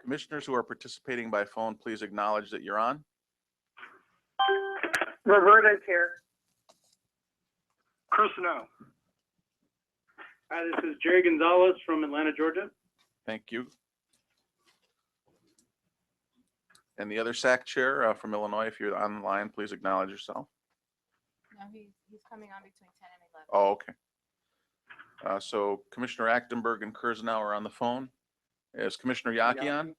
Commissioners who are participating by phone, please acknowledge that you're on. Roberta's here. Crucino. Hi, this is Jerry Gonzalez from Atlanta, Georgia. Thank you. And the other SAC chair from Illinois, if you're online, please acknowledge yourself. No, he's coming on between 10 and 11. Oh, okay. So Commissioner Achtenberg and Kurzenau are on the phone. Is Commissioner Yaki on?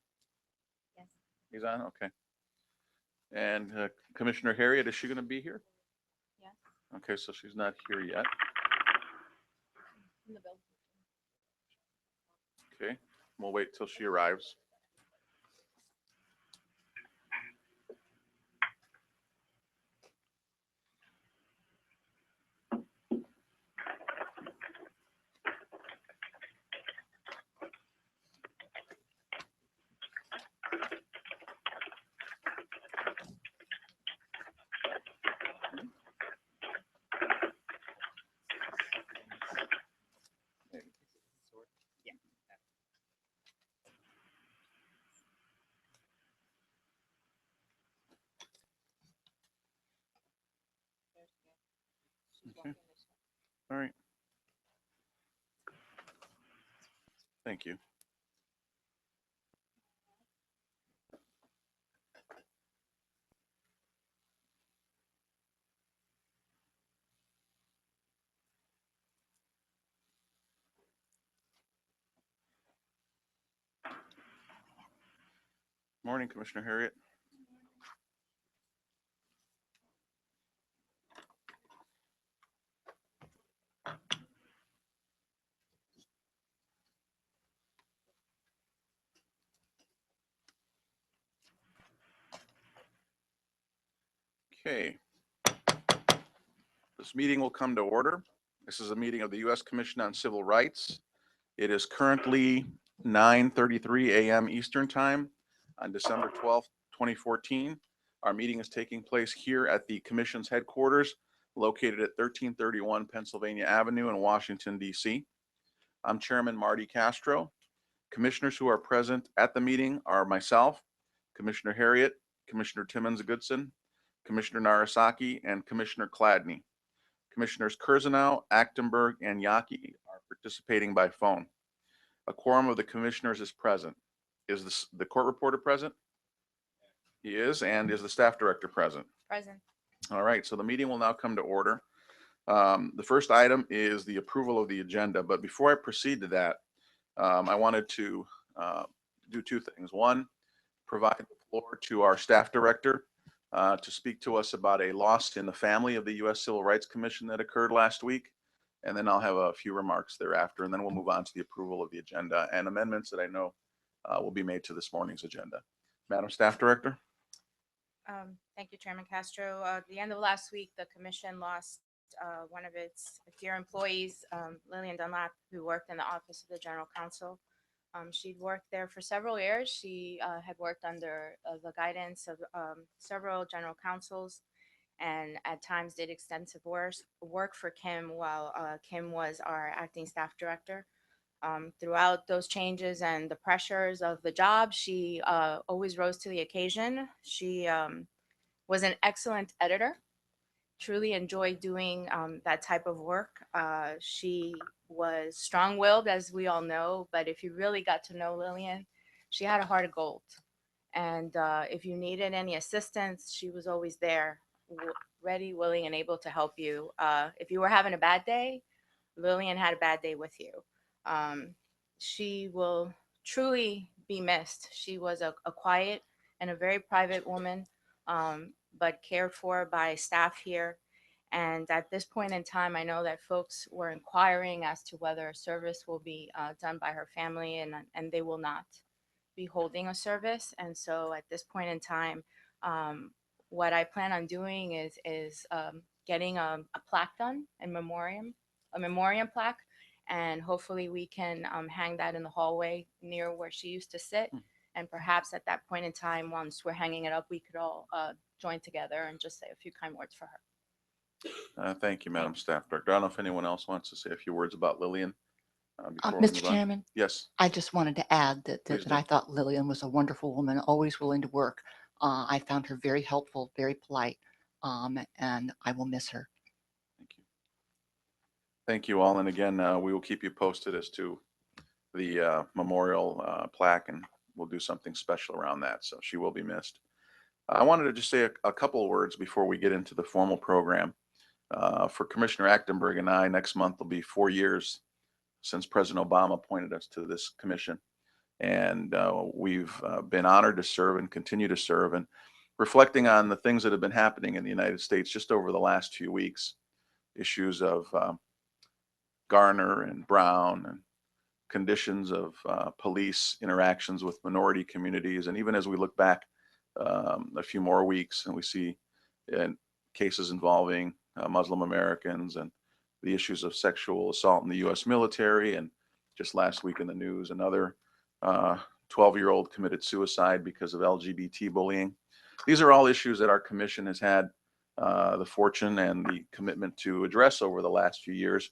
Yes. He's on, okay. And Commissioner Harriet, is she going to be here? Yes. Okay, so she's not here yet. In the building. Okay, we'll wait till she arrives. Okay. All right. Thank you. Morning, Commissioner Harriet. Okay. This meeting will come to order. This is a meeting of the U.S. Commission on Civil Rights. It is currently 9:33 a.m. Eastern Time on December 12th, 2014. Our meeting is taking place here at the Commission's headquarters, located at 1331 Pennsylvania Avenue in Washington, D.C. I'm Chairman Marty Castro. Commissioners who are present at the meeting are myself, Commissioner Harriet, Commissioner Timmons-Goodson, Commissioner Narasaki, and Commissioner Kladny. Commissioners Kurzenau, Achtenberg, and Yaki are participating by phone. A quorum of the commissioners is present. Is the court reporter present? He is, and is the staff director present? Present. All right, so the meeting will now come to order. The first item is the approval of the agenda, but before I proceed to that, I wanted to do two things. One, provide the floor to our staff director to speak to us about a loss in the family of the U.S. Civil Rights Commission that occurred last week. And then I'll have a few remarks thereafter, and then we'll move on to the approval of the agenda and amendments that I know will be made to this morning's agenda. Madam Staff Director. Thank you, Chairman Castro. At the end of last week, the commission lost one of its dear employees, Lillian Dunlap, who worked in the Office of the General Counsel. She'd worked there for several years. She had worked under the guidance of several general counsels, and at times did extensive work for Kim while Kim was our acting staff director. Throughout those changes and the pressures of the job, she always rose to the occasion. She was an excellent editor, truly enjoyed doing that type of work. She was strong-willed, as we all know, but if you really got to know Lillian, she had a heart of gold. And if you needed any assistance, she was always there, ready, willing, and able to help you. If you were having a bad day, Lillian had a bad day with you. She will truly be missed. She was a quiet and a very private woman, but cared for by staff here. And at this point in time, I know that folks were inquiring as to whether a service will be done by her family, and they will not be holding a service. And so at this point in time, what I plan on doing is getting a plaque done, a memoriam plaque, and hopefully we can hang that in the hallway near where she used to sit. And perhaps at that point in time, once we're hanging it up, we could all join together and just say a few kind words for her. Thank you, Madam Staff Director. I don't know if anyone else wants to say a few words about Lillian. Before we Mr. move on. Chairman, Yes, I just wanted to add that, Please that do. I thought Lillian was a wonderful woman, always willing to work. I found her very helpful, very polite, and I will miss her. thank you. Thank you all. And again, we will keep you posted as to the memorial plaque, and we'll do something special around that. So she will be missed. I wanted to just say a couple of words before we get into the formal program. For Commissioner Achtenberg and I, next month will be 4 years since President Obama appointed us to this commission. And we've been honored to serve and continue to serve. And reflecting on the things that have been happening in the United States just over the last few weeks, issues of Garner and Brown and conditions of police interactions with minority communities. And even as we look back a few more weeks and we see cases involving Muslim Americans and the issues of sexual assault in the U.S. military, and just last week in the news, another 12-year-old committed suicide because of LGBT bullying. These are all issues that our commission has had the fortune and the commitment to address over the last few years.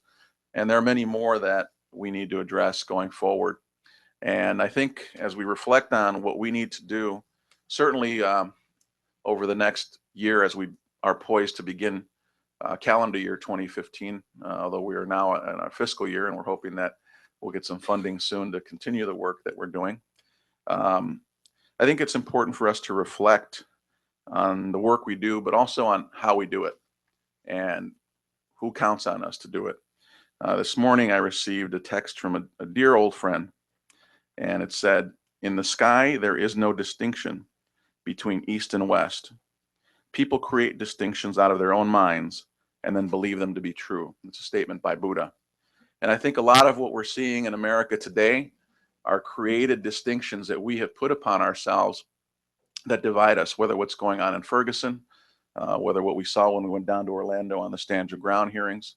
And there are many more that we need to address going forward. And I think as we reflect on what we need to do, certainly over the next year, as we are poised to begin calendar year 2015, although we are now in our fiscal year, and we're hoping that we'll get some funding soon to continue the work that we're doing. I think it's important for us to reflect on the work we do, but also on how we do it and who counts on us to do it. This morning, I received a text from a dear old friend, and it said, "In the sky, there is no distinction between East and West. People create distinctions out of their own minds and then believe them to be true." It's a statement by Buddha. And I think a lot of what we're seeing in America today are created distinctions that we have put upon ourselves that divide us, whether what's going on in Ferguson, whether what we saw when we went down to Orlando on the Stand Your Ground hearings,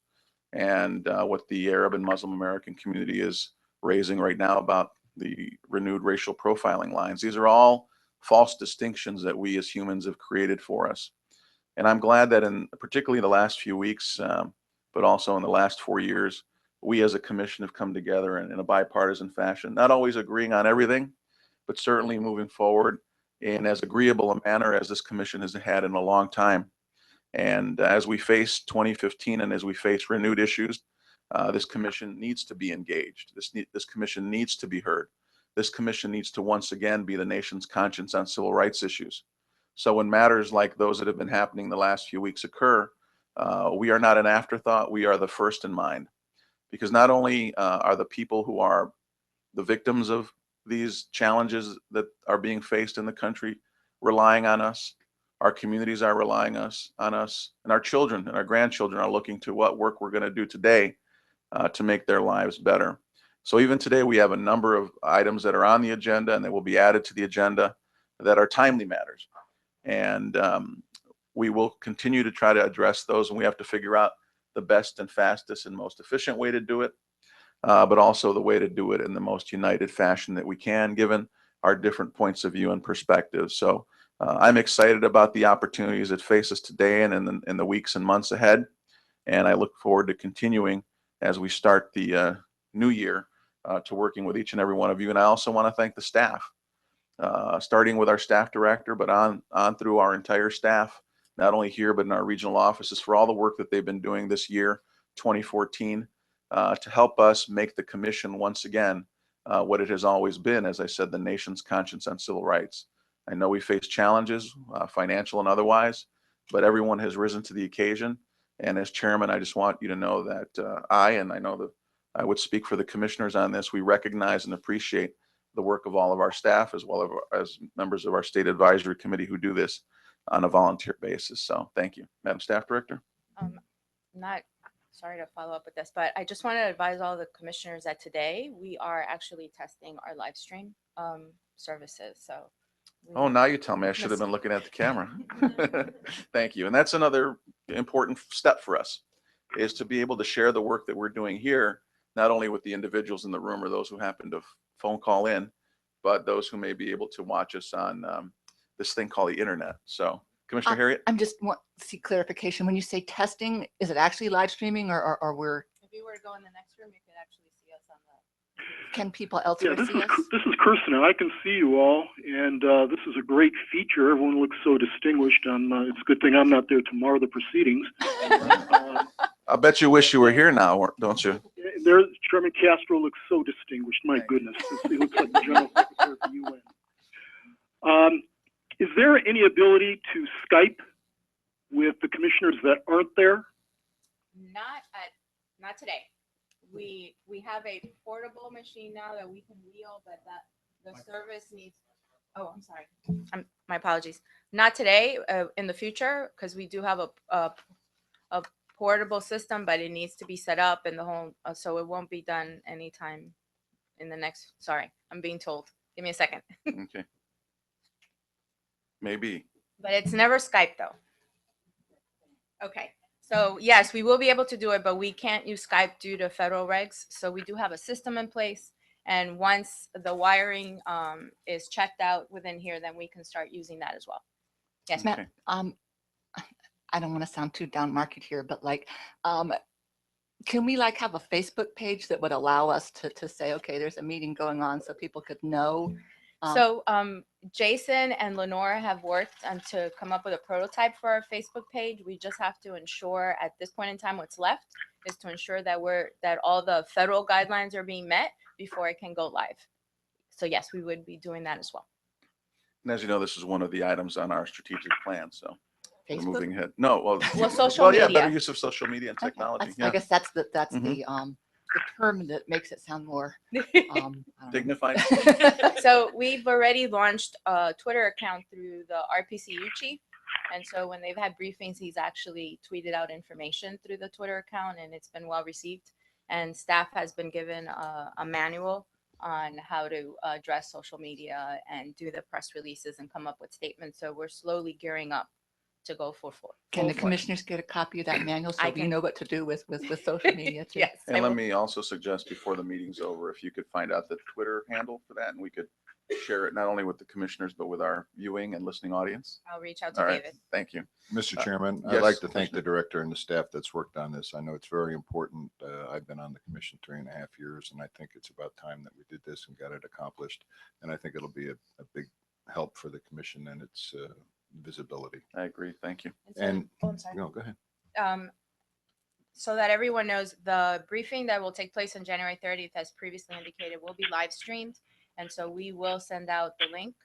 and what the Arab and Muslim American community is raising right now about the renewed racial profiling lines. These are all false distinctions that we as humans have created for us. And I'm glad that in particularly the last few weeks, but also in the last 4 years, we as a commission have come together in a bipartisan fashion, not always agreeing on everything, but certainly moving forward in as agreeable a manner as this commission has had in a long time. And as we face 2015 and as we face renewed issues, this commission needs to be engaged. This commission needs to be heard. This commission needs to once again be the nation's conscience on civil rights issues. So when matters like those that have been happening the last few weeks occur, we are not an afterthought. We are the first in mind. Because not only are the people who are the victims of these challenges that are being faced in the country relying on us, our communities are relying on us, and our children and our grandchildren are looking to what work we're going to do today to make their lives better. So even today, we have a number of items that are on the agenda and that will be added to the agenda that are timely matters. And we will continue to try to address those, and we have to figure out the best and fastest and most efficient way to do it, but also the way to do it in the most united fashion that we can, given our different points of view and perspectives. So I'm excited about the opportunities that face us today and in the weeks and months ahead. And I look forward to continuing as we start the new year to working with each and every one of you. And I also want to thank the staff, starting with our staff director, but on through our entire staff, not only here, but in our regional offices, for all the work that they've been doing this year, 2014, to help us make the commission once again what it has always been, as I said, the nation's conscience on civil rights. I know we face challenges, financial and otherwise, but everyone has risen to the occasion. And as chairman, I just want you to know that and I know that I would speak for the commissioners on this, we recognize and appreciate the work of all of our staff, as well as members of our state advisory committee who do this on a volunteer basis. So thank you, Madam Staff Director. Not sorry to follow up with this, but I just want to advise all the commissioners that today we are actually testing our live stream services. So. Oh, now you tell me I should have been looking at the camera. Thank you. And that's another important step for us, is to be able to share the work that we're doing here, not only with the individuals in the room or those who happen to phone call in, but those who may be able to watch us on this thing called the internet. So Commissioner Harriet? I'm just want to see clarification. When you say testing, is it actually live streaming or we're, If you were to go in the next room, you could actually see us on the. can people Yeah, elsewhere see us? this is Kirsten. I can see you all, and this is a great feature. Everyone looks so distinguished. It's a good thing I'm not there to mar the proceedings. I bet you wish you were here now, don't you? There, Chairman Castro looks so distinguished. My goodness, he looks like the General Secretary of the UN. Is there any ability to Skype with the commissioners that aren't there? Not today. We have a portable machine now that we can wheel, but the service needs. Oh, I'm sorry. My apologies. Not today. In the future, because we do have a portable system, but it needs to be set up in the whole. So it won't be done anytime in the next. Sorry, I'm being told. Give me a second. Okay. Maybe. But it's never Skype though. Okay. So yes, we will be able to do it, but we can't use Skype due to federal regs. So we do have a system in place. And once the wiring is checked out within here, then we can start using that as well. Yes, ma'am. Okay. I don't want to sound too down market here, but like, can we like have a Facebook page that would allow us to say, okay, there's a meeting going on so people could know? So Jason and Lenora have worked to come up with a prototype for our Facebook page. We just have to ensure at this point in time what's left is to ensure that that all the federal guidelines are being met before it can go live. So yes, we would be doing that as well. And as you know, this is one of the items on our strategic plan, so we're Facebook? moving ahead. No, Well, social well, yeah, media. better use of social media and Okay, technology. I Yeah, guess that's the Mhm. the term that makes it sound more I don't know. dignified. So we've already launched a Twitter account through the RPCU chief. And so when they've had briefings, he's actually tweeted out information through the Twitter account and it's been well received. And staff has been given a manual on how to address social media and do the press releases and come up with statements. So we're slowly gearing up to go full force. Can the commissioners get a copy of that manual so I we can. know what to do with social media too? Yes. I And let will. me also suggest before the meeting's over, if you could find out the Twitter handle for that and we could share it not only with the commissioners, but with our viewing and listening audience. I'll reach out to All right, David. thank you. Mr. Chairman, yes, I'd like to thank Commissioner. the director and the staff that's worked on this. I know it's very important. I've been on the commission 3.5 years, and I think it's about time that we did this and got it accomplished. And I think it'll be a big help for the commission and its visibility. I agree. Thank you. And Oh, I'm sorry. no, go ahead. So that everyone knows, the briefing that will take place on January 30th, as previously indicated, will be live streamed. And so we will send out the link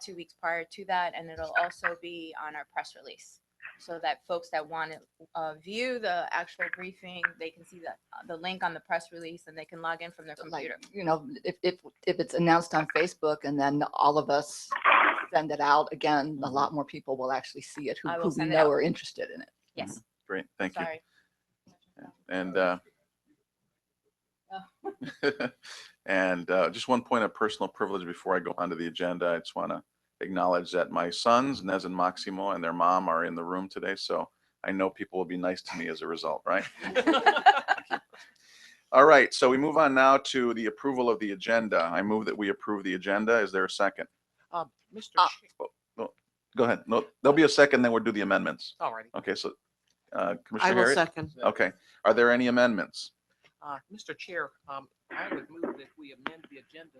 2 weeks prior to that, and it'll also be on our press release. So that folks that want to view the actual briefing, they can see the link on the press release and they can log in from their Like, computer. if it's announced on Facebook and then all of us send it out again, a lot more people will actually see it who I will who we send it know out. are interested in it. Yes, Great. Thank you. sorry. And and just one point of personal privilege before I go onto the agenda. I just want to acknowledge that my sons, Nez and Maximo, and their mom are in the room today. So I know people will be nice to me as a result, right? Thank you. All right, so we move on now to the approval of the agenda. I move that we approve the agenda. Is there a second? Mr. Uh, Chair, Go ahead. No, there'll be a second, then we'll do the amendments. alrighty. Okay, so I Commissioner will Harriet? second. Okay, are there any amendments? Mr. Chair, I would move that we amend the agenda.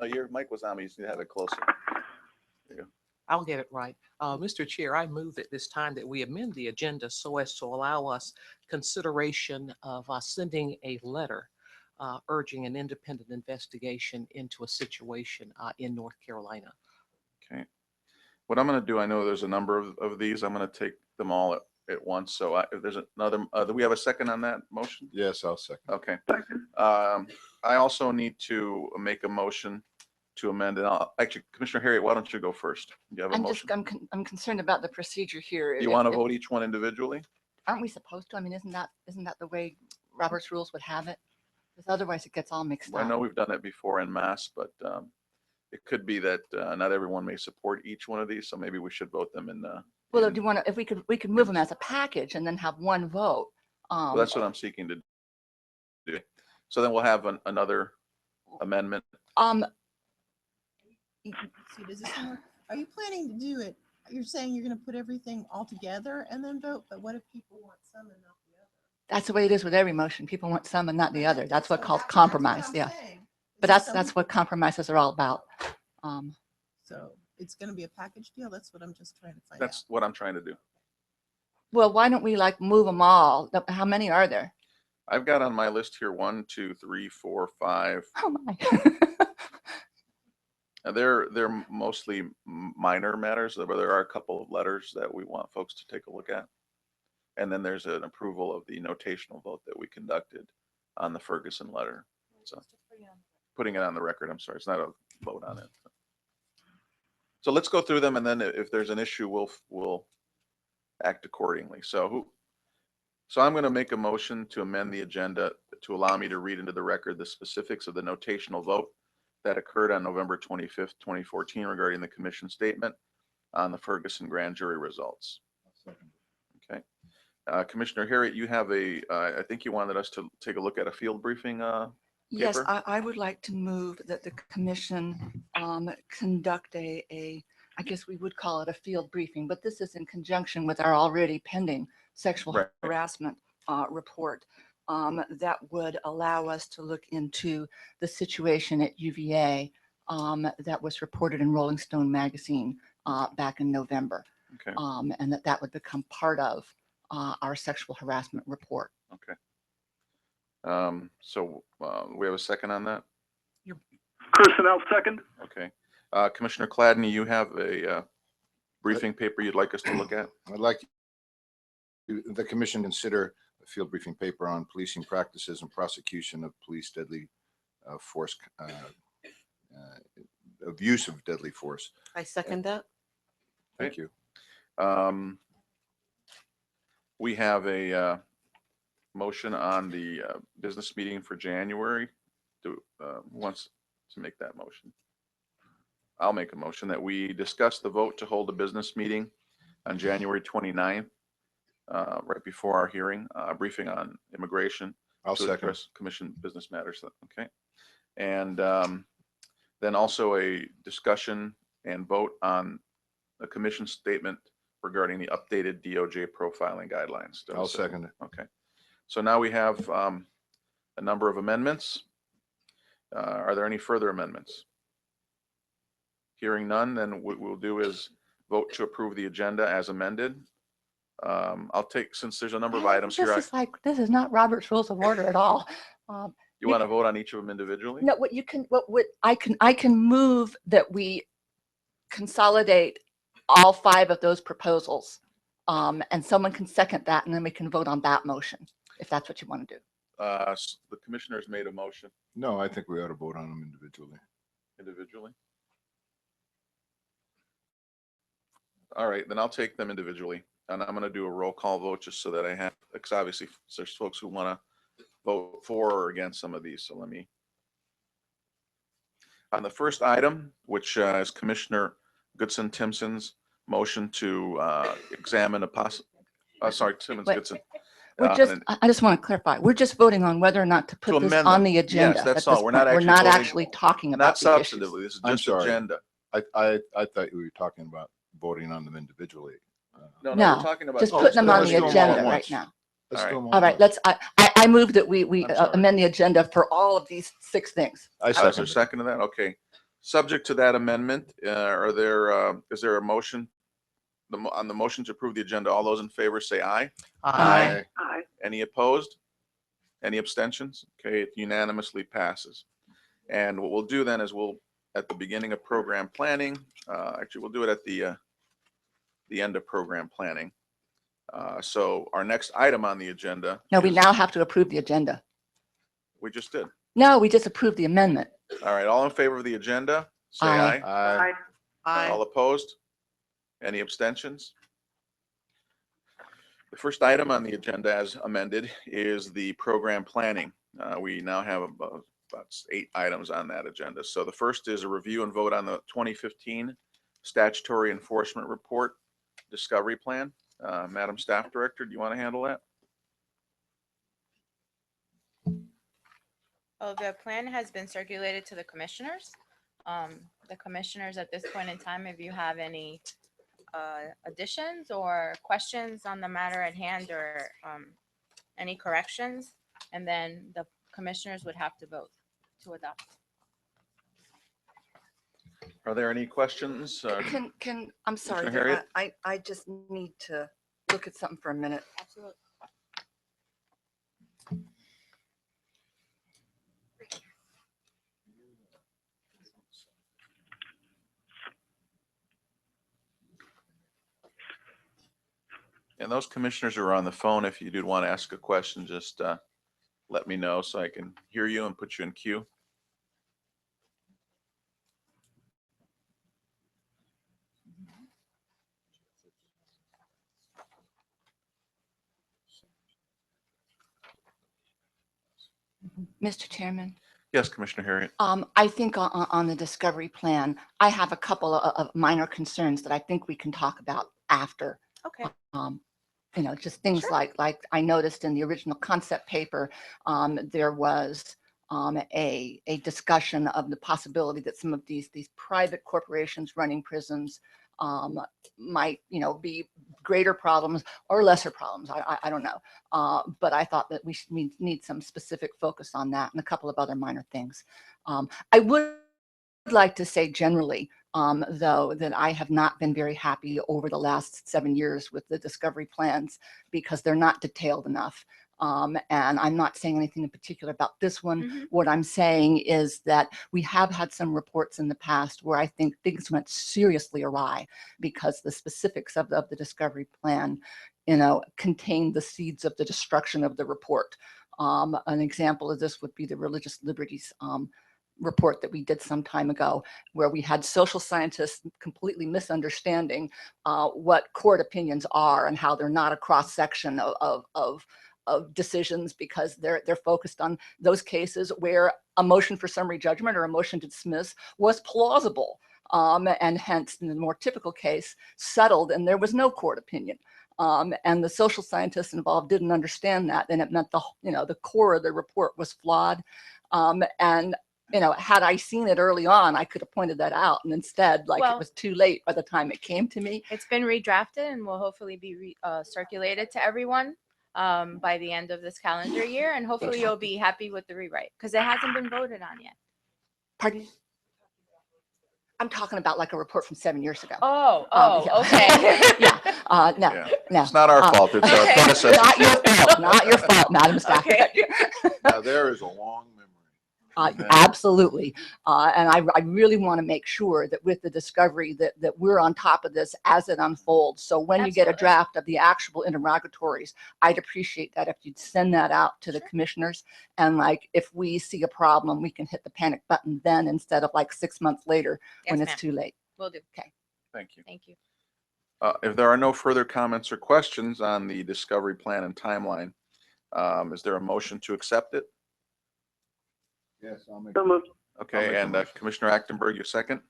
Oh, your mic was on, but you just need to have it closer. I'll get it right. Mr. Chair, I move at this time that we amend the agenda so as to allow us consideration of sending a letter urging an independent investigation into a situation in North Carolina. Okay. What I'm going to do, I know there's a number of these. I'm going to take them all at once. So if there's another, do we have a second on that motion? Yes, I'll second. Okay. I also need to make a motion to amend it. Actually, Commissioner Harriet, why don't you go first? You have a motion. I'm concerned about the procedure here. You want to vote each one individually? Aren't we supposed to? I mean, isn't that the way Robert's rules would have it? Because otherwise it gets all mixed I up. know we've done it before en masse, but it could be that not everyone may support each one of these. So maybe we should vote them in. Well, do you want to, if we could move them as a package and then have one vote. Well, that's what I'm seeking to do. So then we'll have another amendment. See, does this one work? Are you planning to do it? you're saying you're gonna put everything all together and then vote, but what if people want some and not the other? That's the way it is with every motion. People want some and not the other. That's what So called that's what compromise. I'm Yeah. saying. But Is it that's some what people- compromises are all about. Um, So it's gonna be a package deal? That's what I'm just trying to find out. That's what I'm trying to do. Well, why don't we like move them all? How many are there? I've got on my list here 1, 2, 3, 4, 5. Oh my. They're mostly minor matters, but there are a couple of letters that we want folks to take a look at. And then there's an approval of the notational vote that we conducted on the Ferguson letter. So putting it on the record, I'm sorry, it's not a vote on it. So let's go through them, and then if there's an issue, we'll act accordingly. So I'm going to make a motion to amend the agenda to allow me to read into the record the specifics of the notational vote that occurred on November 25th, 2014 regarding the commission statement on the Ferguson grand jury results. Okay. Commissioner Harriet, you have I think you wanted us to take a look at a field briefing. Yes, Paper? I would like to move that the commission conduct I guess we would call it a field briefing, but this is in conjunction with our already pending sexual Right. harassment report that would allow us to look into the situation at UVA that was reported in Rolling Stone magazine back in November, Okay. and that would become part of our sexual harassment report. Okay. So we have a second on that? Personnel second. Okay. Commissioner Cladney, you have a briefing paper you'd like us to look at? I'd like the commission consider a field briefing paper on policing practices and prosecution of police deadly force, abuse of deadly force. I second that. Thank you. We have a motion on the business meeting for January. Who wants to make that motion? I'll make a motion that we discuss the vote to hold a business meeting on January 29th, right before our hearing, briefing on immigration. I'll to second. address commission business matters. Okay. And then also a discussion and vote on the commission statement regarding the updated DOJ profiling guidelines. Do I have a I'll second it. Okay. So now we have a number of amendments. Are there any further amendments? Hearing none, then what we'll do is vote to approve the agenda as amended. I'll take, since there's a number of items here, This is not Robert's Rules of Order at all. you want to vote on each of them individually? No, I can move that we consolidate all 5 of those proposals. And someone can second that, and then we can vote on that motion, if that's what you want to do. The commissioners made a motion No, I think we ought to vote on them individually. individually. All right, then I'll take them individually, and I'm going to do a roll call vote just so that I have, because obviously there's folks who want to vote for or against some of these. So let me. On the first item, which is Commissioner Goodson Timpson's motion to examine a possible, Timmons Wait. Goodson. We're just, and I just want to clarify, we're just voting on whether or not to put this amend on them. the agenda. Yes, that's at this all. We're not point. We're actually not voting- actually talking Not about the issues. substantively, this is I'm just sorry. agenda. I thought we were talking about voting on them individually. No, No, we're talking about. Just Oh, putting them on let's the do them all at agenda right once. now. Let's All do right. them All right, at once. I move that we I'm sorry. amend the agenda for all of these 6 things. I Is there a second it. second to that? Okay. Subject to that amendment, is there a motion? On the motion to approve the agenda, all those in favor say aye. Aye. Aye. Any opposed? Any abstentions? Okay, it unanimously passes. And what we'll do then is at the beginning of program planning, actually, we'll do it at the end of program planning. So our next item on the agenda. No, we is- now have to approve the agenda. We just did. No, we just approved the amendment. All right, all in favor of the agenda, say Aye. aye. Aye. All opposed? Any abstentions? The first item on the agenda as amended is the program planning. We now have about 8 items on that agenda. So the first is a review and vote on the 2015 Statutory Enforcement Report Discovery Plan. Madam Staff Director, do you want to handle that? Oh, the plan has been circulated to the commissioners. The commissioners at this point in time, if you have any additions or questions on the matter at hand or any corrections, and then the commissioners would have to vote to adopt. Are there any questions? I'm sorry, Commissioner Harriet? I just need to look at something for a minute. Absolutely. And those commissioners who are on the phone, if you do want to ask a question, just let me know so I can hear you and put you in queue. Mr. Chairman. Yes, Commissioner Harriet. I think on the discovery plan, I have a couple of minor concerns that I think we can talk about after. Okay. Just things Sure. like I noticed in the original concept paper, there was a discussion of the possibility that some of these private corporations running prisons might, be greater problems or lesser problems. I don't know. But I thought that we need some specific focus on that and a couple of other minor things. I would like to say generally, though, that I have not been very happy over the last 7 years with the discovery plans because they're not detailed enough. And I'm not saying anything in particular about this one. Mhm. What I'm saying is that we have had some reports in the past where I think things went seriously awry because the specifics of the discovery plan, contained the seeds of the destruction of the report. An example of this would be the religious liberties report that we did some time ago, where we had social scientists completely misunderstanding what court opinions are and how they're not a cross section of decisions because they're focused on those cases where a motion for summary judgment or a motion to dismiss was plausible, and hence in the more typical case settled and there was no court opinion. And the social scientists involved didn't understand that, and it meant the core of the report was flawed. And had I seen it early on, I could have pointed that out. And instead, it Well- was too late by the time it came to me. It's been redrafted and will hopefully be circulated to everyone by the end of this calendar year. And hopefully you'll be happy with the rewrite because it hasn't been voted on yet. Pardon? I'm talking about like a report from 7 years ago. Oh, Yeah. okay. Yeah, no, Yeah. no. It's not our fault. It's our Okay. predecessor. Not your fault, not your fault, Madam Stafford. Okay. Now, there is a long memory. Absolutely. And I really want to make sure that with the discovery that we're on top of this as it unfolds. So when you get a Absolutely. draft of the actual interrogatories, I'd appreciate that if you'd send that out to the Sure. commissioners. And if we see a problem, we can hit the panic button then instead of 6 months later Yes, when it's ma'am. too late. Will do. Thank you. Thank you. If there are no further comments or questions on the discovery plan and timeline, is there a motion to accept it? Yes, I'll make. So moved. Okay, I'll make the and motion. Commissioner Achtenberg, you second?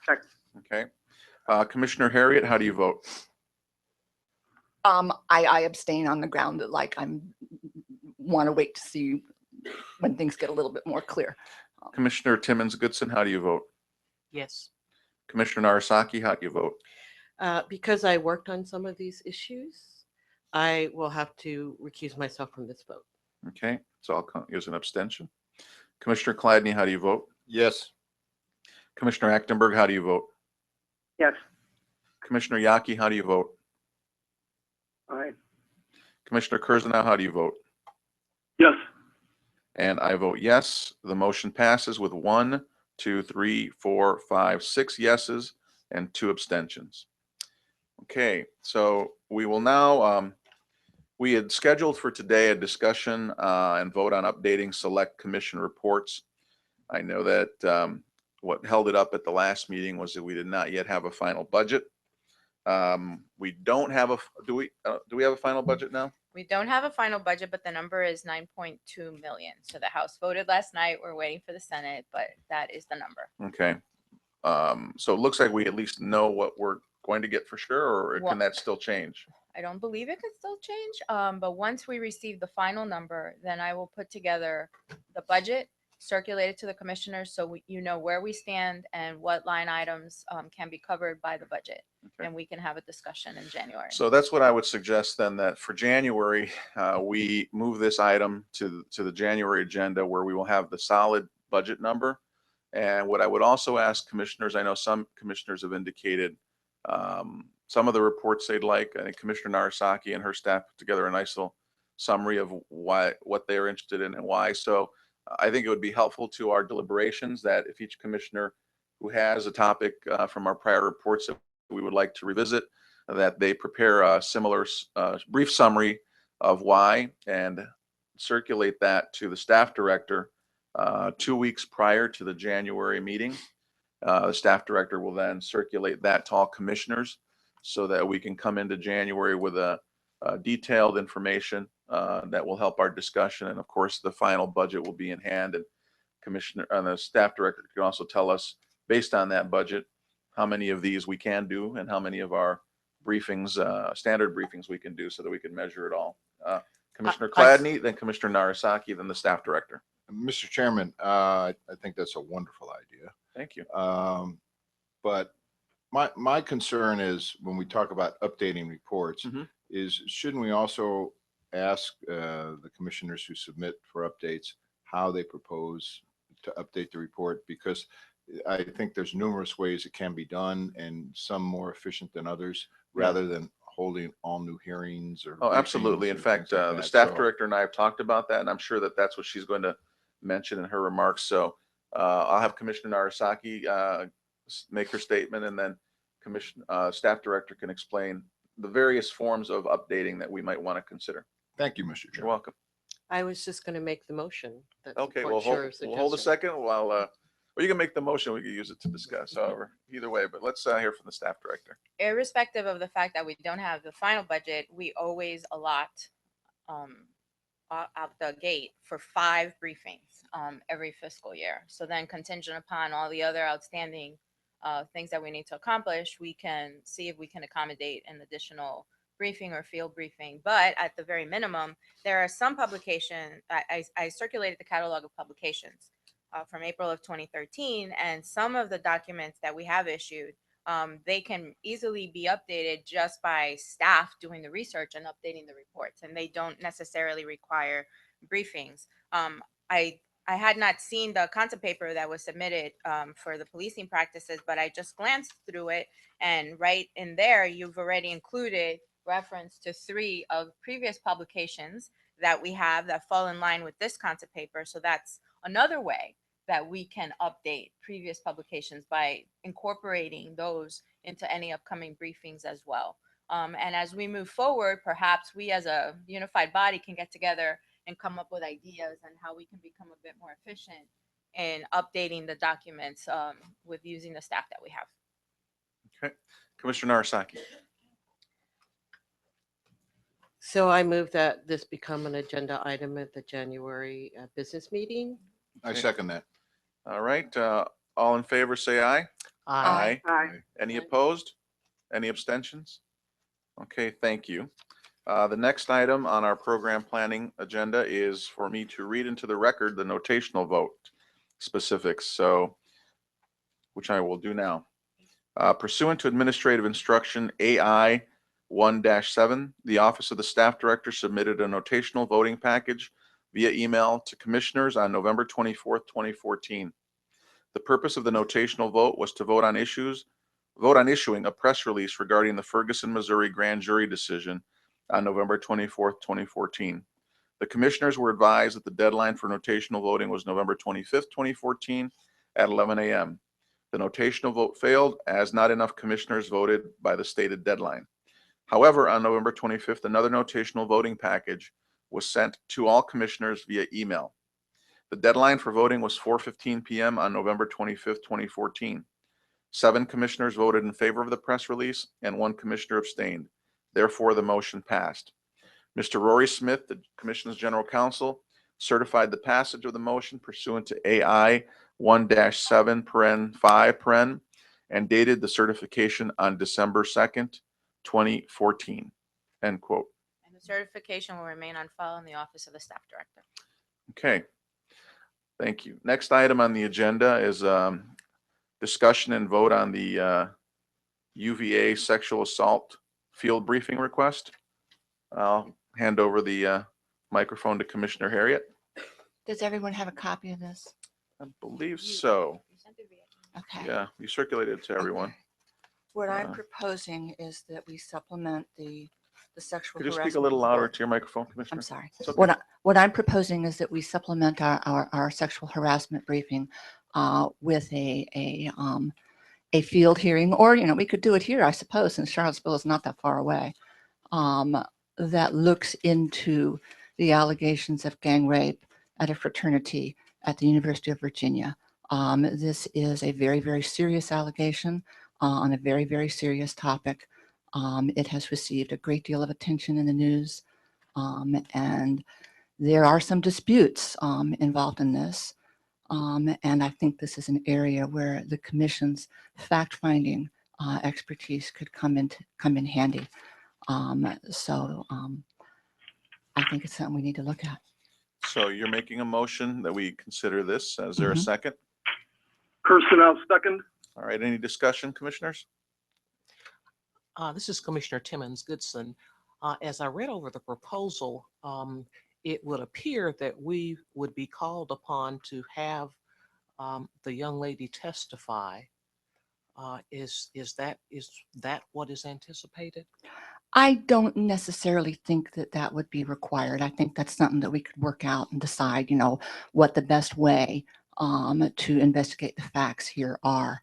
Second. Okay. Commissioner Harriet, how do you vote? I abstain on the ground that want to wait to see when things get a little bit more clear. Commissioner Timmons Goodson, how do you vote? Yes. Commissioner Narasaki, how do you vote? Because I worked on some of these issues, I will have to recuse myself from this vote. Okay, so I'll count you as an abstention. Commissioner Cladney, how do you vote? Yes. Commissioner Achtenberg, how do you vote? Yes. Commissioner Yaki, how do you vote? Aye. Commissioner Kurzanow, how do you vote? Yes. And I vote yes. The motion passes with 1, 2, 3, 4, 5, 6 yeses and 2 abstentions. Okay, so we will now, we had scheduled for today a discussion and vote on updating select commission reports. I know that what held it up at the last meeting was that we did not yet have a final budget. We don't have a, do we have a final budget now? We don't have a final budget, but the number is 9.2 million. So the House voted last night. We're waiting for the Senate, but that is the number. Okay. So it looks like we at least know what we're going to get for sure, or Well- can that still change? I don't believe it could still change. But once we receive the final number, then I will put together the budget circulated to the commissioners so you know where we stand and what line items can be covered by the budget. Okay. And we can have a discussion in January. So that's what I would suggest then, that for January, we move this item to the January agenda where we will have the solid budget number. And what I would also ask commissioners, I know some commissioners have indicated some of the reports they'd like. I think Commissioner Narasaki and her staff put together a nice little summary of what they're interested in and why. So I think it would be helpful to our deliberations that if each commissioner who has a topic from our prior reports that we would like to revisit, that they prepare a similar brief summary of why and circulate that to the staff director 2 weeks prior to the January meeting. The staff director will then circulate that to all commissioners so that we can come into January with a detailed information that will help our discussion. And of course, the final budget will be in hand, and commissioner and the staff director can also tell us, based on that budget, how many of these we can do and how many of our briefings, standard briefings we can do so that we can measure it all. Commissioner Gladney, then Commissioner Narasaki, then the staff director. Mr. Chairman, I think that's a wonderful idea. Thank you. But my concern is when we talk about updating reports, Mhm. is shouldn't we also ask the commissioners who submit for updates how they propose to update the report? Because I think there's numerous ways it can be done, and some more efficient than others, rather than holding all new hearings or. Oh, absolutely. In briefings or fact, things like the that. staff So- director and I have talked about that, and I'm sure that that's what she's going to mention in her remarks. So I'll have Commissioner Narasaki make her statement, and then staff director can explain the various forms of updating that we might want to consider. Thank you, Mr. You're Chairman. welcome. I was just going to make the motion. That Okay, supports your we'll hold a suggestion. second while, or you can make the motion, we can use it to discuss, however, either way, but let's hear from the staff director. Irrespective of the fact that we don't have the final budget, we always allot out the gate for 5 briefings every fiscal year. So then contingent upon all the other outstanding things that we need to accomplish, we can see if we can accommodate an additional briefing or field briefing. But at the very minimum, there are some publication, I circulated the catalog of publications from April of 2013, and some of the documents that we have issued, they can easily be updated just by staff doing the research and updating the reports, and they don't necessarily require briefings. I had not seen the concept paper that was submitted for the policing practices, but I just glanced through it, and right in there, you've already included reference to 3 of previous publications that we have that fall in line with this concept paper. So that's another way that we can update previous publications by incorporating those into any upcoming briefings as well. And as we move forward, perhaps we as a unified body can get together and come up with ideas on how we can become a bit more efficient in updating the documents with using the staff that we have. Okay, Commissioner Narasaki. So I move that this become an agenda item at the January business meeting. I Okay. second that. All right, all in favor, say aye. Aye. Any Aye. opposed? Any abstentions? Okay, thank you. The next item on our program planning agenda is for me to read into the record the notational vote specifics, so, which I will do now. Pursuant to Administrative Instruction AI 1-7, the Office of the Staff Director submitted a notational voting package via email to commissioners on November 24th, 2014. The purpose of the notational vote was to vote on issuing a press release regarding the Ferguson, Missouri grand jury decision on November 24th, 2014. The commissioners were advised that the deadline for notational voting was November 25th, 2014 at 11 a.m. The notational vote failed as not enough commissioners voted by the stated deadline. However, on November 25th, another notational voting package was sent to all commissioners via email. The deadline for voting was 4:15 p.m. on November 25th, 2014. 7 commissioners voted in favor of the press release and 1 commissioner abstained. Therefore, the motion passed. Mr. Rory Smith, the Commission's General Counsel, certified the passage of the motion pursuant to AI 1-7(5) and dated the certification on December 2nd, 2014. End quote. And the certification will remain on file in the office of the staff director. Okay. Thank you. Next item on the agenda is discussion and vote on the UVA sexual assault field briefing request. I'll hand over the microphone to Commissioner Harriet. Does everyone have a copy of this? I believe so. You sent it via email. Okay. Yeah, you circulated it to everyone. Okay. What I'm Uh, proposing is that we supplement the sexual Could you harassment. speak a little louder report. to your microphone, Commissioner? I'm sorry. It's okay. What I'm proposing is that we supplement our sexual harassment briefing with a field hearing, or, we could do it here, I suppose, since Charlottesville is not that far away, that looks into the allegations of gang rape at a fraternity at the University of Virginia. This is a very, very serious allegation on a very, very serious topic. It has received a great deal of attention in the news, and there are some disputes involved in this. And I think this is an area where the commission's fact-finding expertise could come in handy. I think it's something we need to look at. So you're making a motion that we consider this. Is there a Mhm. second? Person, I'll second. All right, any discussion, commissioners? This is Commissioner Timmons Goodson. As I read over the proposal, it would appear that we would be called upon to have the young lady testify. Is that what is anticipated? I don't necessarily think that that would be required. I think that's something that we could work out and decide, what the best way to investigate the facts here are.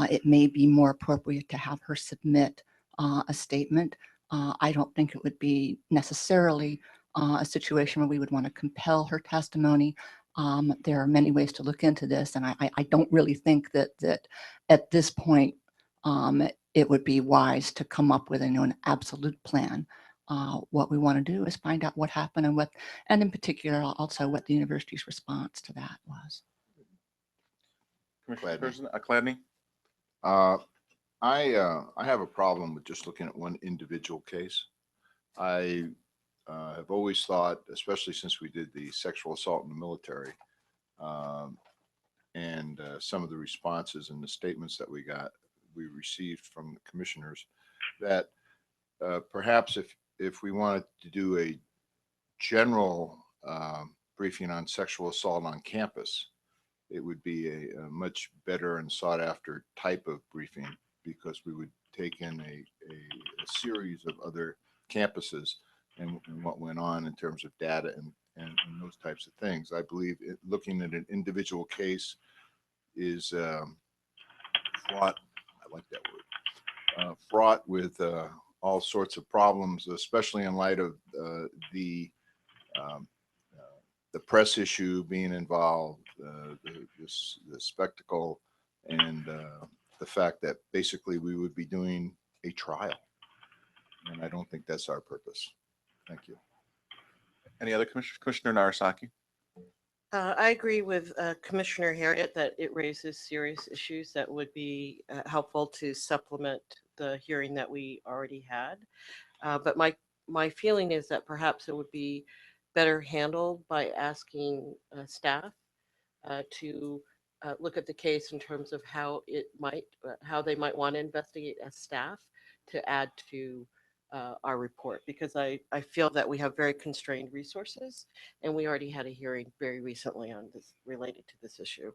It may be more appropriate to have her submit a statement. I don't think it would be necessarily a situation where we would want to compel her testimony. There are many ways to look into this, and I don't really think that at this point it would be wise to come up with an absolute plan. What we want to do is find out what happened and in particular also what the university's response to that was. Commissioner Gladney. Gladney? I have a problem with just looking at one individual case. I have always thought, especially since we did the sexual assault in the military, and some of the responses and the statements that we received from the commissioners, that perhaps if we wanted to do a general briefing on sexual assault on campus, it would be a much better and sought after type of briefing, because we would take in a series of other campuses and what went on in terms of data and those types of things. I believe looking at an individual case is fraught, I like that word, fraught with all sorts of problems, especially in light of the press issue being involved, the spectacle, and the fact that basically we would be doing a trial. And I don't think that's our purpose. Thank you. Any other Commissioner Narasaki? I agree with Commissioner Harriet that it raises serious issues that would be helpful to supplement the hearing that we already had. But my feeling is that perhaps it would be better handled by asking staff to look at the case in terms of how they might want to investigate as staff to add to our report, because I feel that we have very constrained resources, and we already had a hearing very recently on this related to this issue.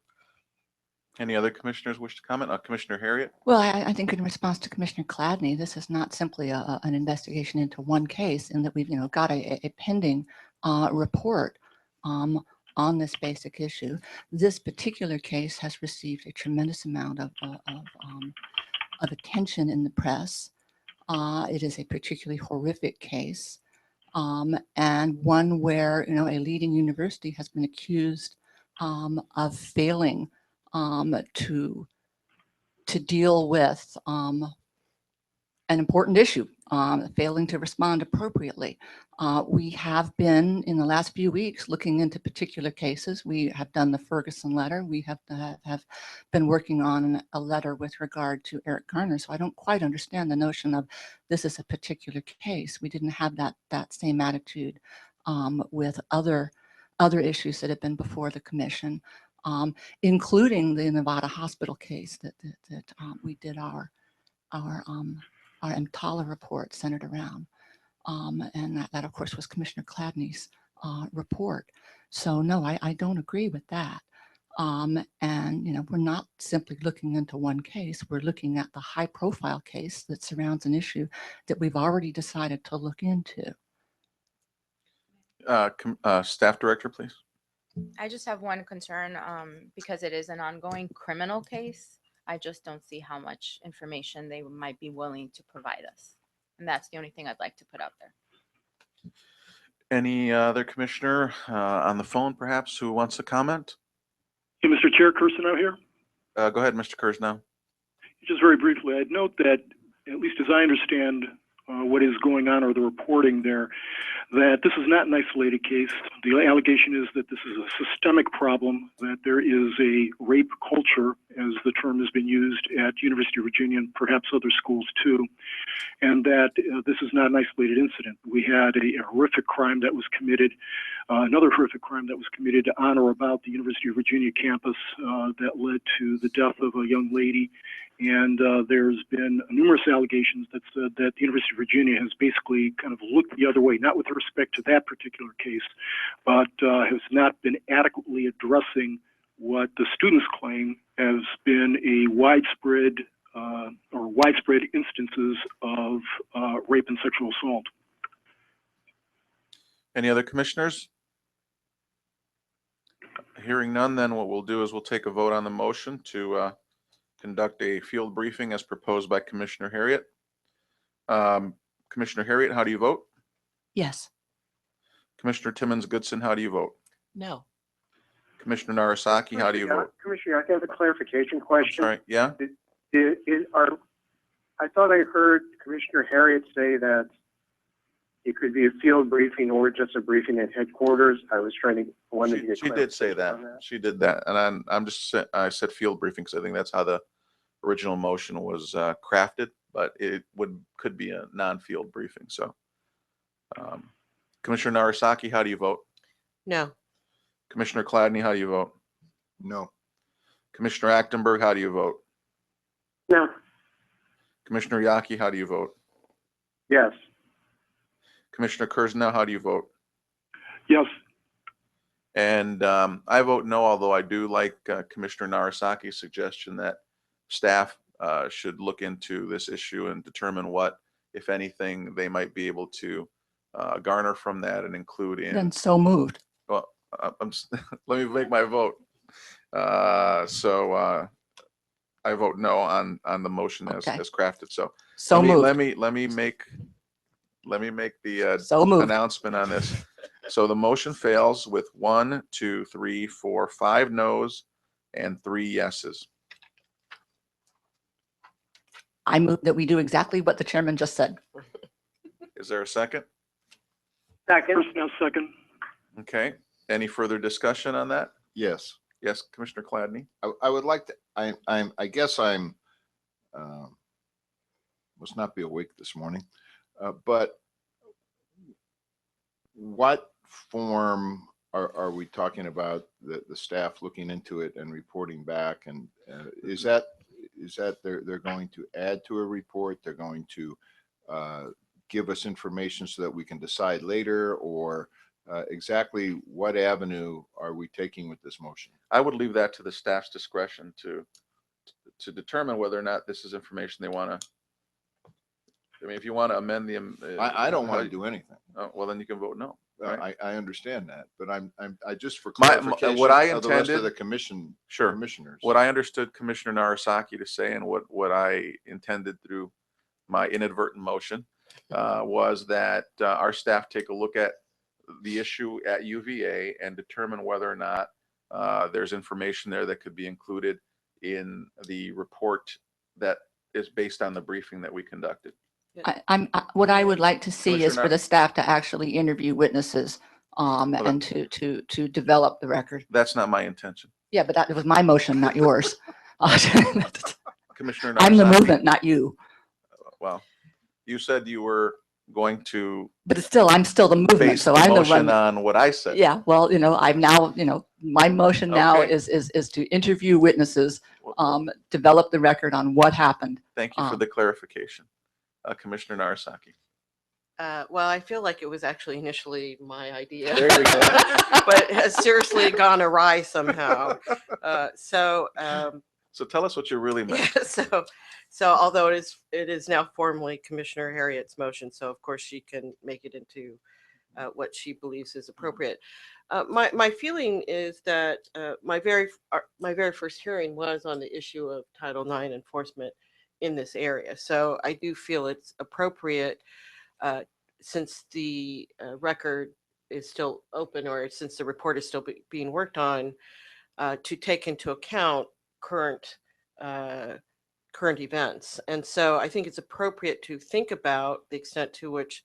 Any other commissioners wish to comment? Commissioner Harriet? Well, I think in response to Commissioner Gladney, this is not simply an investigation into one case, and that we've got a pending report on this basic issue. This particular case has received a tremendous amount of attention in the press. It is a particularly horrific case, and one where a leading university has been accused of failing to deal with an important issue, failing to respond appropriately. We have been, in the last few weeks, looking into particular cases. We have done the Ferguson letter. We have been working on a letter with regard to Eric Garner. So I don't quite understand the notion of this is a particular case. We didn't have that same attitude with other other issues that have been before the commission, including the Nevada hospital case that we did our EMTALA report centered around. And that of course was Commissioner Chladny's report. So no, I don't agree with that. And, we're not simply looking into one case. We're looking at the high profile case that surrounds an issue that we've already decided to look into. Staff Director, please. I just have one concern, because it is an ongoing criminal case. I just don't see how much information they might be willing to provide us. And that's the only thing I'd like to put out there. Any other commissioner on the phone perhaps who wants to comment? Hey, Mr. Chair, Kirsten out here. Go ahead, Mr. Kersnow. Just very briefly, I'd note that, at least as I understand what is going on or the reporting there, that this is not an isolated case. The allegation is that this is a systemic problem, that there is a rape culture, as the term has been used at University of Virginia and perhaps other schools too, and that this is not an isolated incident. We had a horrific crime that was committed, another horrific crime that was committed on or about the University of Virginia campus that led to the death of a young lady. And there's been numerous allegations that said that the University of Virginia has basically kind of looked the other way, not with respect to that particular case, but has not been adequately addressing what the students claim has been a widespread instances of rape and sexual assault. Any other commissioners? Hearing none, then what we'll do is we'll take a vote on the motion to conduct a field briefing as proposed by Commissioner Harriet. Commissioner Harriet, how do you vote? Yes. Commissioner Timmons-Goodson, how do you vote? No. Commissioner Narasaki, how do you vote? Commissioner, I have a clarification I'm question. sorry, yeah? I thought I heard Commissioner Harriet say that it could be a field briefing or just a briefing at headquarters. I was wanted to get She did say clarification that. on She did that. And I said field briefing because I think that's how the original motion was crafted, but it could be a non-field briefing. So Commissioner Narasaki, how do you vote? No. Commissioner Chladny, how do you vote? No. Commissioner Achtenberg, how do you vote? No. Commissioner Yaki, how do you vote? Yes. Commissioner Kurznow, how do you vote? Yes. And I vote no, although I do like Commissioner Narasaki's suggestion that staff should look into this issue and determine what, if anything, they might be able to garner from that and include in. Then so moved. Well, let me make my vote. So I vote no on the motion as crafted. So moved. let me make the So moved. announcement on this. So the motion fails with 1, 2, 3, 4, 5 noes and 3 yeses. I move that we do exactly what the chairman just said. Is there a second? Second. Kirsten, second. Okay. Any further discussion on that? Yes. Yes, Commissioner Chladny. I would like to, I guess I'm, must not be awake this morning, but what form are we talking about, the staff looking into it and reporting back? And is that they're going to add to a report? They're going to give us information so that we can decide later, or exactly what avenue are we taking with this motion? I would leave that to the staff's discretion to determine whether or not this is information they want to. I mean, if you want to amend the. I don't want to do anything. Oh, well, then you can vote no. Right? I understand that, but I just for My- clarification what I of the rest intended- of the commission Sure. commissioners. What I understood Commissioner Narasaki to say, and what I intended through my inadvertent motion, was that our staff take a look at the issue at UVA and determine whether or not there's information there that could be included in the report that is based on the briefing that we conducted. What I would like to see is Commissioner for the staff to actually interview witnesses and to develop the record. That's not my intention. Yeah, but that was my motion, not yours. Commissioner I'm the Narasaki. movement, not you. Well, you said you were going to But it's still, I'm still the movement, base so the I'm the motion one. on what I said. Yeah, well, I'm now, my motion now Okay. is to interview witnesses, Well, develop the record on what happened. thank you for the clarification. Commissioner Narasaki. Well, I feel like it was actually initially my idea. There you go. But it has seriously gone awry somehow. So, So tell us what you really meant. yeah, so although it is now formally Commissioner Harriet's motion, so of course she can make it into what she believes is appropriate. My feeling is that my very first hearing was on the issue of Title IX enforcement in this area. So I do feel it's appropriate, since the record is still open, or since the report is still being worked on, to take into account current events. And so I think it's appropriate to think about the extent to which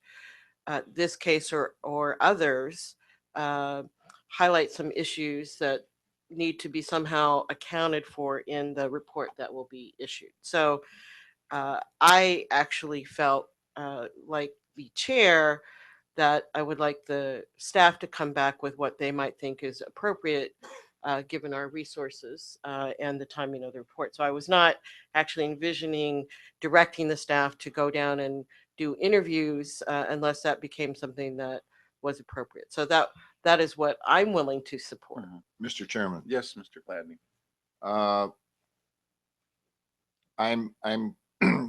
this case or others highlight some issues that need to be somehow accounted for in the report that will be issued. So I actually felt like the chair that I would like the staff to come back with what they might think is appropriate given our resources and the timing of the report. So I was not actually envisioning directing the staff to go down and do interviews unless that became something that was appropriate. So that is what I'm willing to support. Mr. Chairman, Yes, Mr. Gladney. I'm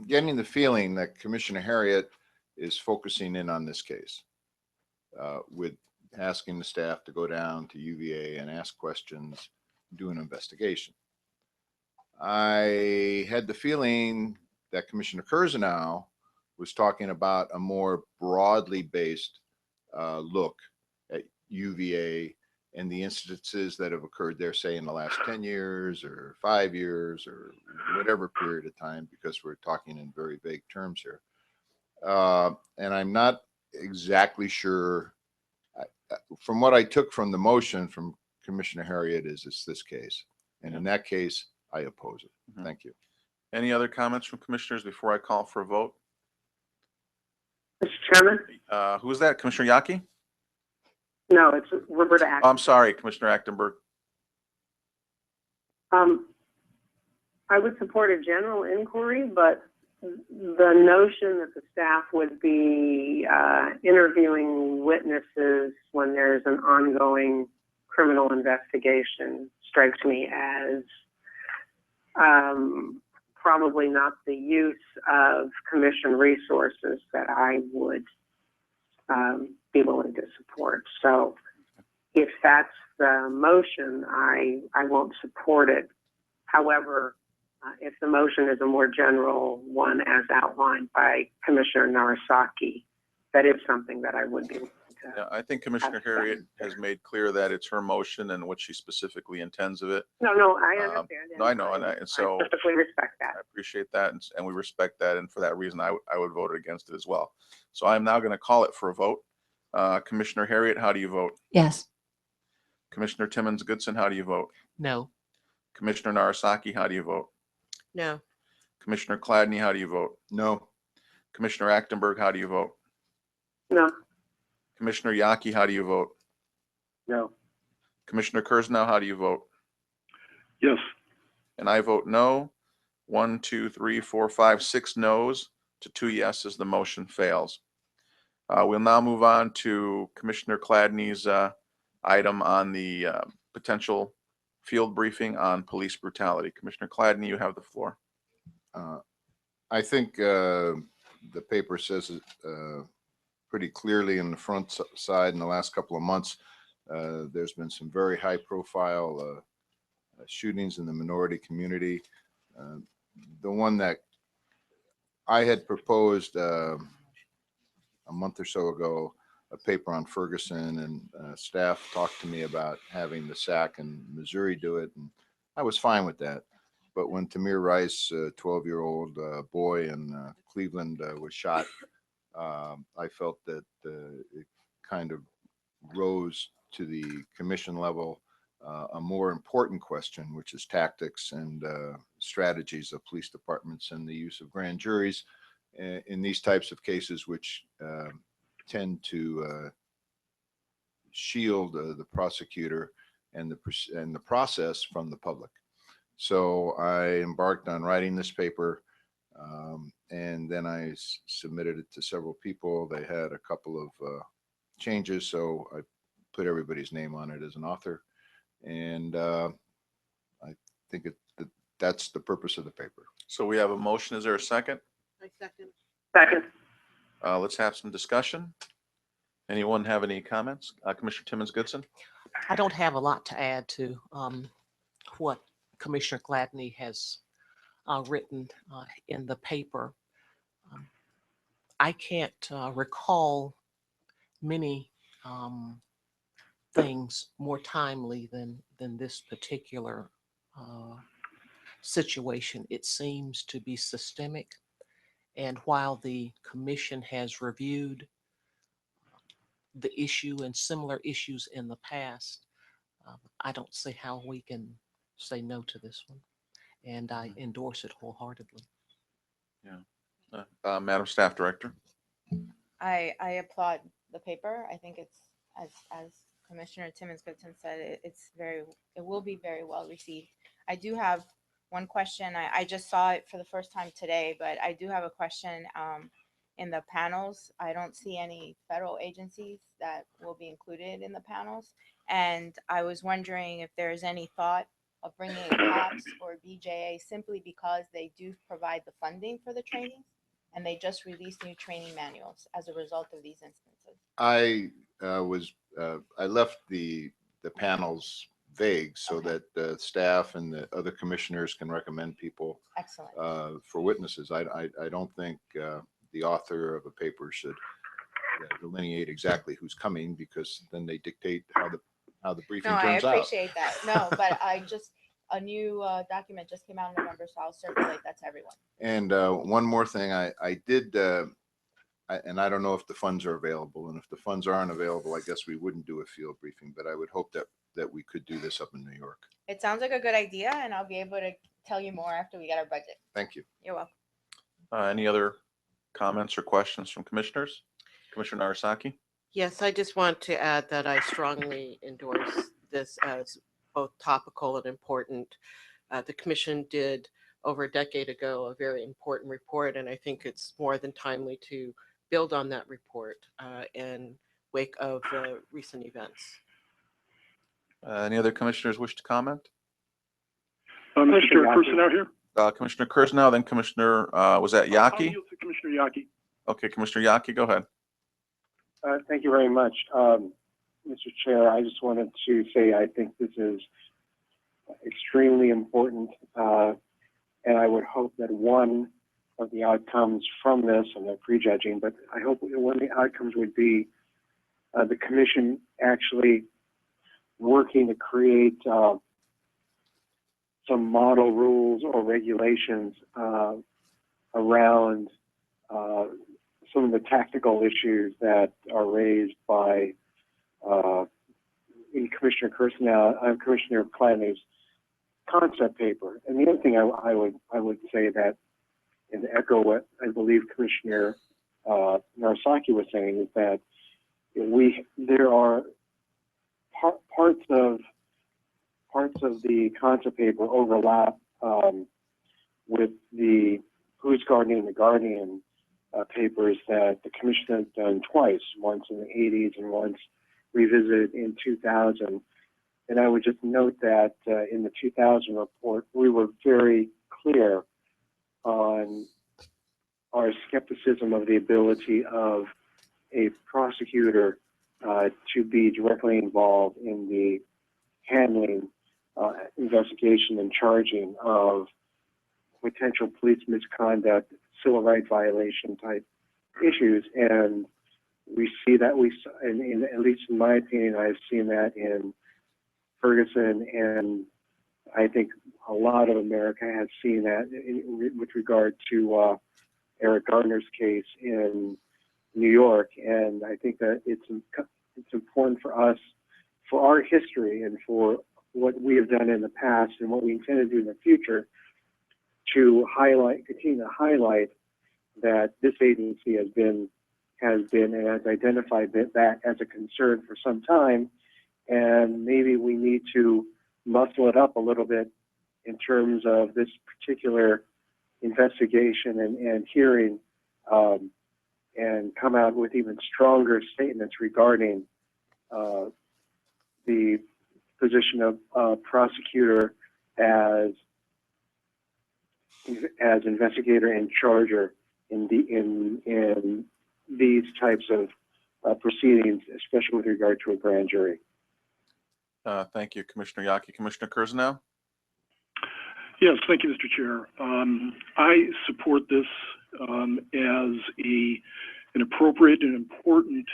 getting the feeling that Commissioner Harriet is focusing in on this case with asking the staff to go down to UVA and ask questions, do an investigation. I had the feeling that Commissioner Kurzenow was talking about a more broadly based look at UVA and the instances that have occurred there, say in the last 10 years or 5 years or whatever period of time, because we're talking in very vague terms here. And I'm not exactly sure. From what I took from the motion from Commissioner Harriet is it's this case. And in that case, I oppose it. Mhm. Thank you. Any other comments from commissioners before I call for a vote? Mr. Chairman? Who is that? Commissioner Yaki? No, it's Roberta Oh, Atkins. I'm sorry, Commissioner Achtenberg. I would support a general inquiry, but the notion that the staff would be interviewing witnesses when there's an ongoing criminal investigation strikes me as probably not the use of commission resources that I would be willing to support. So if that's the motion, I won't support it. However, if the motion is a more general one as outlined by Commissioner Narasaki, that is something that I would be willing to. Yeah, I think Commissioner Harriet has made clear that it's her motion and what she specifically intends of it. No, I understand. No, I know, and so I perfectly respect that. I appreciate that, and we respect that, and for that reason, I would vote against it as well. So I'm now going to call it for a vote. Commissioner Harriet, how do you vote? Yes. Commissioner Timmons Goodson, how do you vote? No. Commissioner Narasaki, how do you vote? No. Commissioner Cladney, how do you vote? No. Commissioner Achtenberg, how do you vote? No, Commissioner Yaki, how do you vote? no. Commissioner Kurzenow, how do you vote? Yes. And I vote no. 1, 2, 3, 4, 5, 6 noes to 2 yeses. The motion fails. We'll now move on to Commissioner Cladney's item on the potential field briefing on police brutality. Commissioner Cladney, you have the floor. I think the paper says it pretty clearly in the front side in the last couple of months. There's been some very high profile shootings in the minority community. The one that I had proposed a month or so ago, a paper on Ferguson, and staff talked to me about having the SAC in Missouri do it, and I was fine with that. But when Tamir Rice, a 12-year-old boy in Cleveland, was shot, I felt that it kind of rose to the commission level a more important question, which is tactics and strategies of police departments and the use of grand juries in these types of cases, which tend to shield the prosecutor and the process from the public. So I embarked on writing this paper, and then I submitted it to several people. They had a couple of changes, so I put everybody's name on it as an author, and I think that's the purpose of the paper. So we have a motion. Is there a second? I second. Second. Let's have some discussion. Anyone have any comments? Commissioner Timmons Goodson? I don't have a lot to add to what Commissioner Gladney has written in the paper. I can't recall many things more timely than this particular situation. It seems to be systemic. And while the commission has reviewed the issue and similar issues in the past, I don't see how we can say no to this one. And I endorse it wholeheartedly. Madam Staff Director? I applaud the paper. I think it's, as Commissioner Timmons Goodson said, it will be very well received. I do have one question. I just saw it for the first time today, but I do have a question. In the panels, I don't see any federal agencies that will be included in the panels. And I was wondering if there's any thought of bringing in COPS or BJA, simply because they do provide the funding for the training, and they just released new training manuals as a result of these instances. I left the panels vague so Okay. that the staff and the other commissioners can recommend people Excellent. for witnesses. I don't think the author of a paper should delineate exactly who's coming, because then they dictate how the briefing No, I turns out. appreciate that. No, but a new document just came out in November, so I'll circulate that to everyone. And one more thing, I did, and I don't know if the funds are available, and if the funds aren't available, I guess we wouldn't do a field briefing, but I would hope that we could do this up in New York. It sounds like a good idea, and I'll be able to tell you more after we get our budget. Thank you. You're welcome. Any other comments or questions from commissioners? Commissioner Narasaki? Yes, I just want to add that I strongly endorse this as both topical and important. The commission did over a decade ago a very important report, and I think it's more than timely to build on that report in wake of the recent events. Any other commissioners wish to comment? Mr. Chair, person out here? Commissioner Kursnow, then Commissioner, was that I'll Yaki? yield to Commissioner Yaki. Okay, Commissioner Yaki, go ahead. Thank you very much. Mr. Chair, I just wanted to say I think this is extremely important, and I would hope that one of the outcomes from this, I'm not prejudging, but I hope one of the outcomes would be the commission actually working to create some model rules or regulations around some of the tactical issues that are raised by in Commissioner Commissioner Gladney's concept paper. And the other thing I would say that, and echo what I believe Commissioner Narasaki was saying, is that there are parts of the concept paper overlap with the Who's Guardian the Guardian papers that the commission has done twice, once in the 80s and once revisited in 2000. And I would just note that in the 2000 report, we were very clear on our skepticism of the ability of a prosecutor to be directly involved in the handling, investigation, and charging of potential police misconduct, civil rights violation type issues. And we see that, at least in my opinion, I've seen that in Ferguson, and I think a lot of America has seen that with regard to Eric Garner's case in New York. And I think that it's important for us, for our history and for what we have done in the past and what we intend to do in the future, to continue to highlight that this agency has been and has identified that as a concern for some time, and maybe we need to muscle it up a little bit in terms of this particular investigation and hearing, and come out with even stronger statements regarding the position of prosecutor as investigator and charger in these types of proceedings, especially with regard to a grand jury. Thank you, Commissioner Yaki. Commissioner Kurzenow? Yes, thank you, Mr. Chair. I support this as an appropriate and important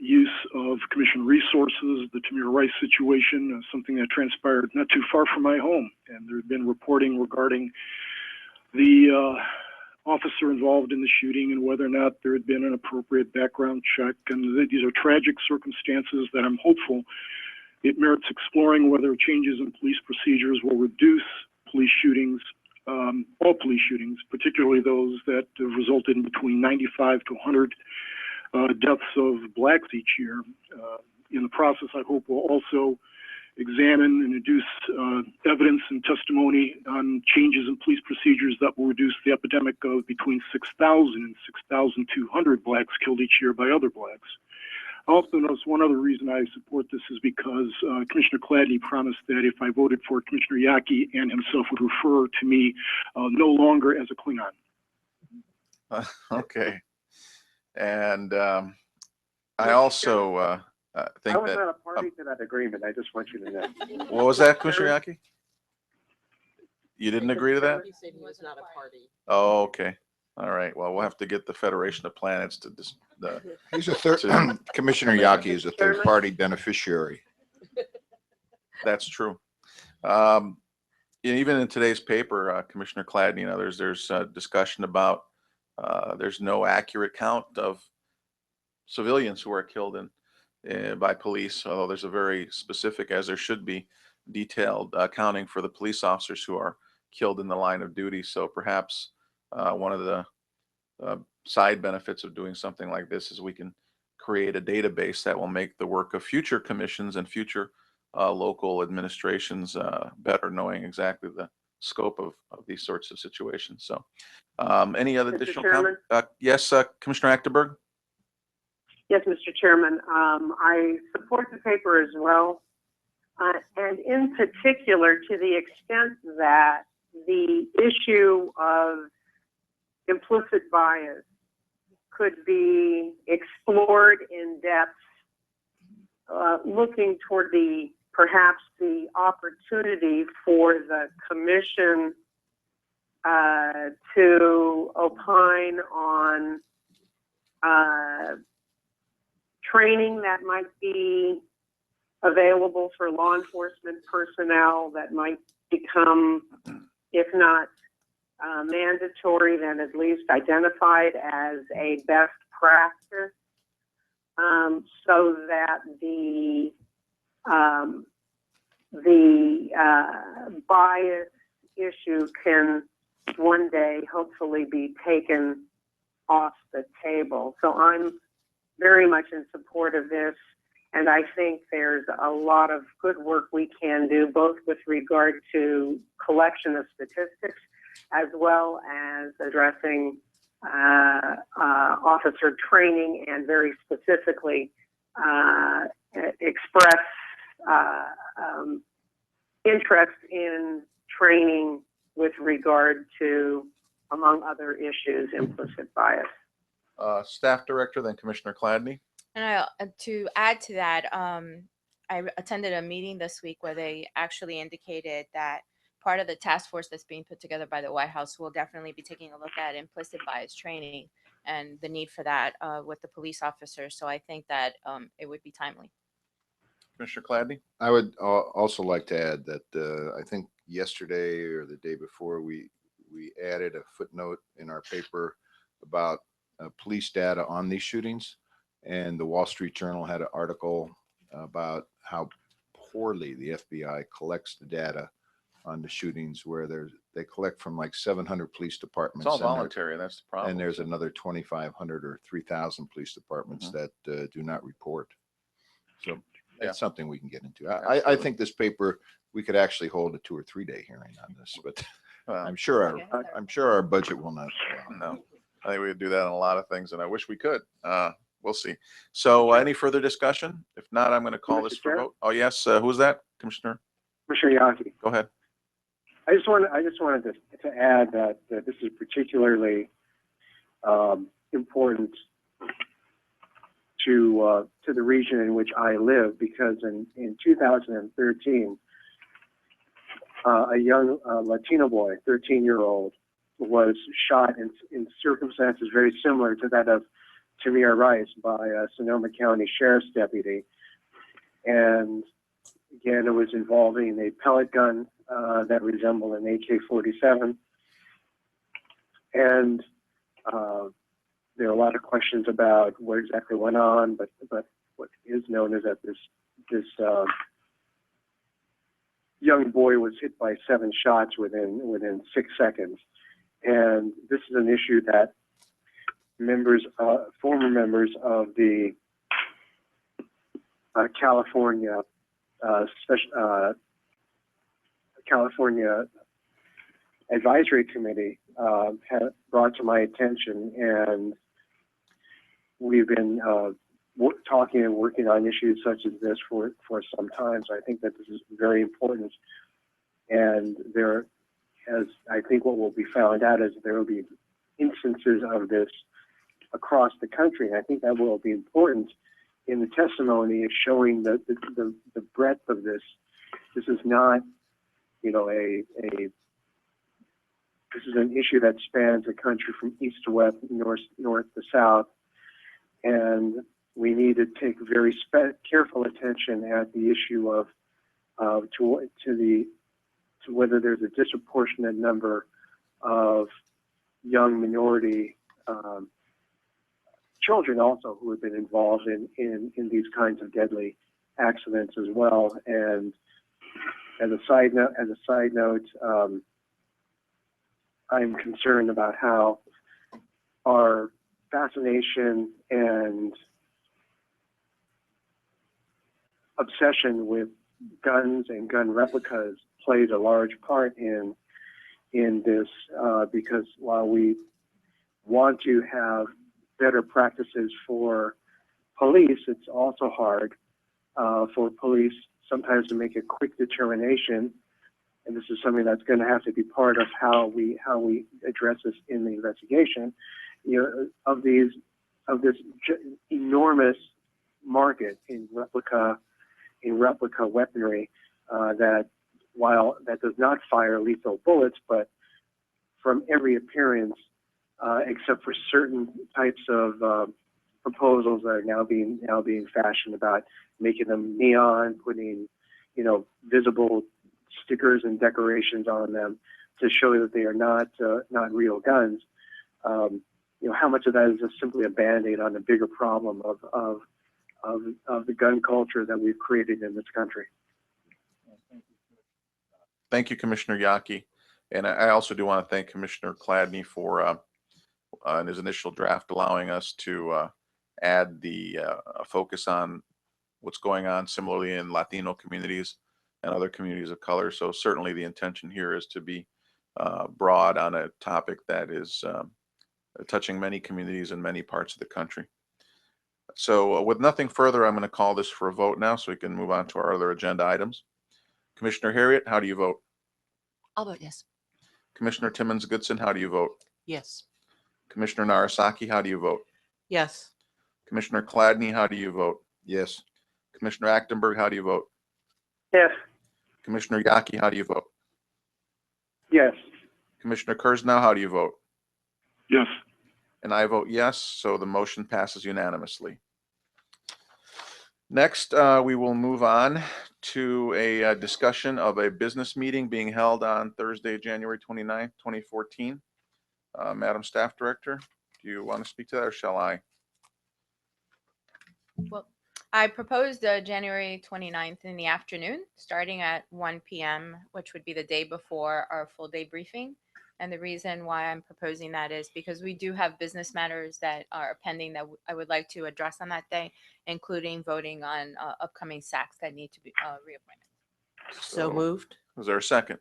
use of commission resources. The Tamir Rice situation, something that transpired not too far from my home, and there had been reporting regarding the officer involved in the shooting and whether or not there had been an appropriate background check. And these are tragic circumstances that I'm hopeful it merits exploring whether changes in police procedures will reduce police shootings, all police shootings, particularly those that have resulted in between 95 to 100 deaths of blacks each year. In the process, I hope we'll also examine and deduce evidence and testimony on changes in police procedures that will reduce the epidemic of between 6,000 and 6,200 blacks killed each year by other blacks. I also notice one other reason I support this is because Commissioner Cladney promised that if I voted for Commissioner Yaki and himself would refer to me no longer as a Klingon. Okay. And I also think I was that, not a party to that agreement. I just want you to know. what was that, Commissioner Yaki? You didn't agree to that? He said he was not a party. Oh, okay. All right. Well, we'll have to get the Federation of Planets to He's a third, To- Commissioner Yaki is a third-party beneficiary. That's true. Even in today's paper, Commissioner Cladney, there's discussion about there's no accurate count of civilians who are killed by police, although there's a very specific, as there should be, detailed accounting for the police officers who are killed in the line of duty. So perhaps one of the side benefits of doing something like this is we can create a database that will make the work of future commissions and future local administrations better, knowing exactly the scope of these sorts of situations. So any other Mr. additional Chairman? comment? Yes, Commissioner Achterberg? Yes, Mr. Chairman. I support the paper as well. And in particular, to the extent that the issue of implicit bias could be explored in depth, looking toward perhaps the opportunity for the commission to opine on training that might be available for law enforcement personnel that might become, if not mandatory, then at least identified as a best practice, so that the bias issue can one day hopefully be taken off the table. So I'm very much in support of this, and I think there's a lot of good work we can do, both with regard to collection of statistics as well as addressing officer training, and very specifically express interest in training with regard to, among other issues, implicit bias. Staff Director, then Commissioner Cladney. And to add to that, I attended a meeting this week where they actually indicated that part of the task force that's being put together by the White House will definitely be taking a look at implicit bias training and the need for that with the police officers. So I think that it would be timely. Commissioner Cladney. I would also like to add that I think yesterday or the day before, we added a footnote in our paper about police data on these shootings. And the Wall Street Journal had an article about how poorly the FBI collects the data on the shootings, where there's they collect from like 700 police It's departments. all and there- voluntary. That's the problem. And there's so. another 2,500 or 3,000 police departments Mhm. that do not report. So Yeah. that's something we can get into. I Absolutely. think this paper, we could actually hold a 2 or 3 day hearing on this, but Well, I'm sure our budget will not. no, I think we would do that on a lot of things, and I wish we could. We'll see. So any further discussion? If not, I'm going to call Mr. this for Chair? vote. Oh, yes. Who's that? Commissioner? Commissioner Yaki, Go ahead. I just wanted to add that this is particularly important to the region in which I live, because in 2013, a young Latino boy, 13-year-old, was shot in circumstances very similar to that of Tamir Rice by a Sonoma County Sheriff's deputy. And again, it was involving a pellet gun that resembled an AK-47. And there are a lot of questions about what exactly went on, but what is known is that this young boy was hit by 7 shots within 6 seconds. And this is an issue that former members of the California Advisory Committee had brought to my attention, and we've been talking and working on issues such as this for some time. So I think that this is very important. And I think what will be found out is there will be instances of this across the country. And I think that will be important in the testimony, is showing the breadth of this. This is not, this is an issue that spans the country from east to west, north to south. And we need to take very careful attention at the issue of to whether there's a disproportionate number of young minority children also who have been involved in these kinds of deadly accidents as well. And as a side note, I'm concerned about how our fascination and obsession with guns and gun replicas plays a large part in this, because while we want to have better practices for police, it's also hard for police sometimes to make a quick determination, and this is something that's going to have to be part of how we address this in the investigation, of this enormous market in replica weaponry, that while that does not fire lethal bullets, but from every appearance, except for certain types of proposals that are now being fashioned about making them neon, putting visible stickers and decorations on them to show that they are not real guns. How much of that is just simply a Band-Aid on the bigger problem of the gun culture that we've created in this country? Thank you, Commissioner Yaki. And I also do want to thank Commissioner Chladni for, in his initial draft, allowing us to add the focus on what's going on similarly in Latino communities and other communities of color. So certainly the intention here is to be broad on a topic that is touching many communities in many parts of the country. So with nothing further, I'm going to call this for a vote now so we can move on to our other agenda items. Commissioner Harriet, how do you vote? I'll vote yes. Commissioner Timmons Goodson, how do you vote? Yes. Commissioner Narasaki, how do you vote? Yes. Commissioner Chladni, how do you vote? Yes. Commissioner Achtenberg, how do you vote? Yes. Commissioner Yaki, how do you vote? Yes. Commissioner Kurznow, how do you vote? Yes. And I vote yes, so the motion passes unanimously. Next, we will move on to a discussion of a business meeting being held on Thursday, January 29th, 2014. Madam Staff Director, do you want to speak to that or shall I? Well, I proposed January 29th in the afternoon, starting at 1 p.m., which would be the day before our full day briefing. And the reason why I'm proposing that is because we do have business matters that are pending that I would like to address on that day, including voting on upcoming SACs that need to be reappointed. So moved. Is there a second?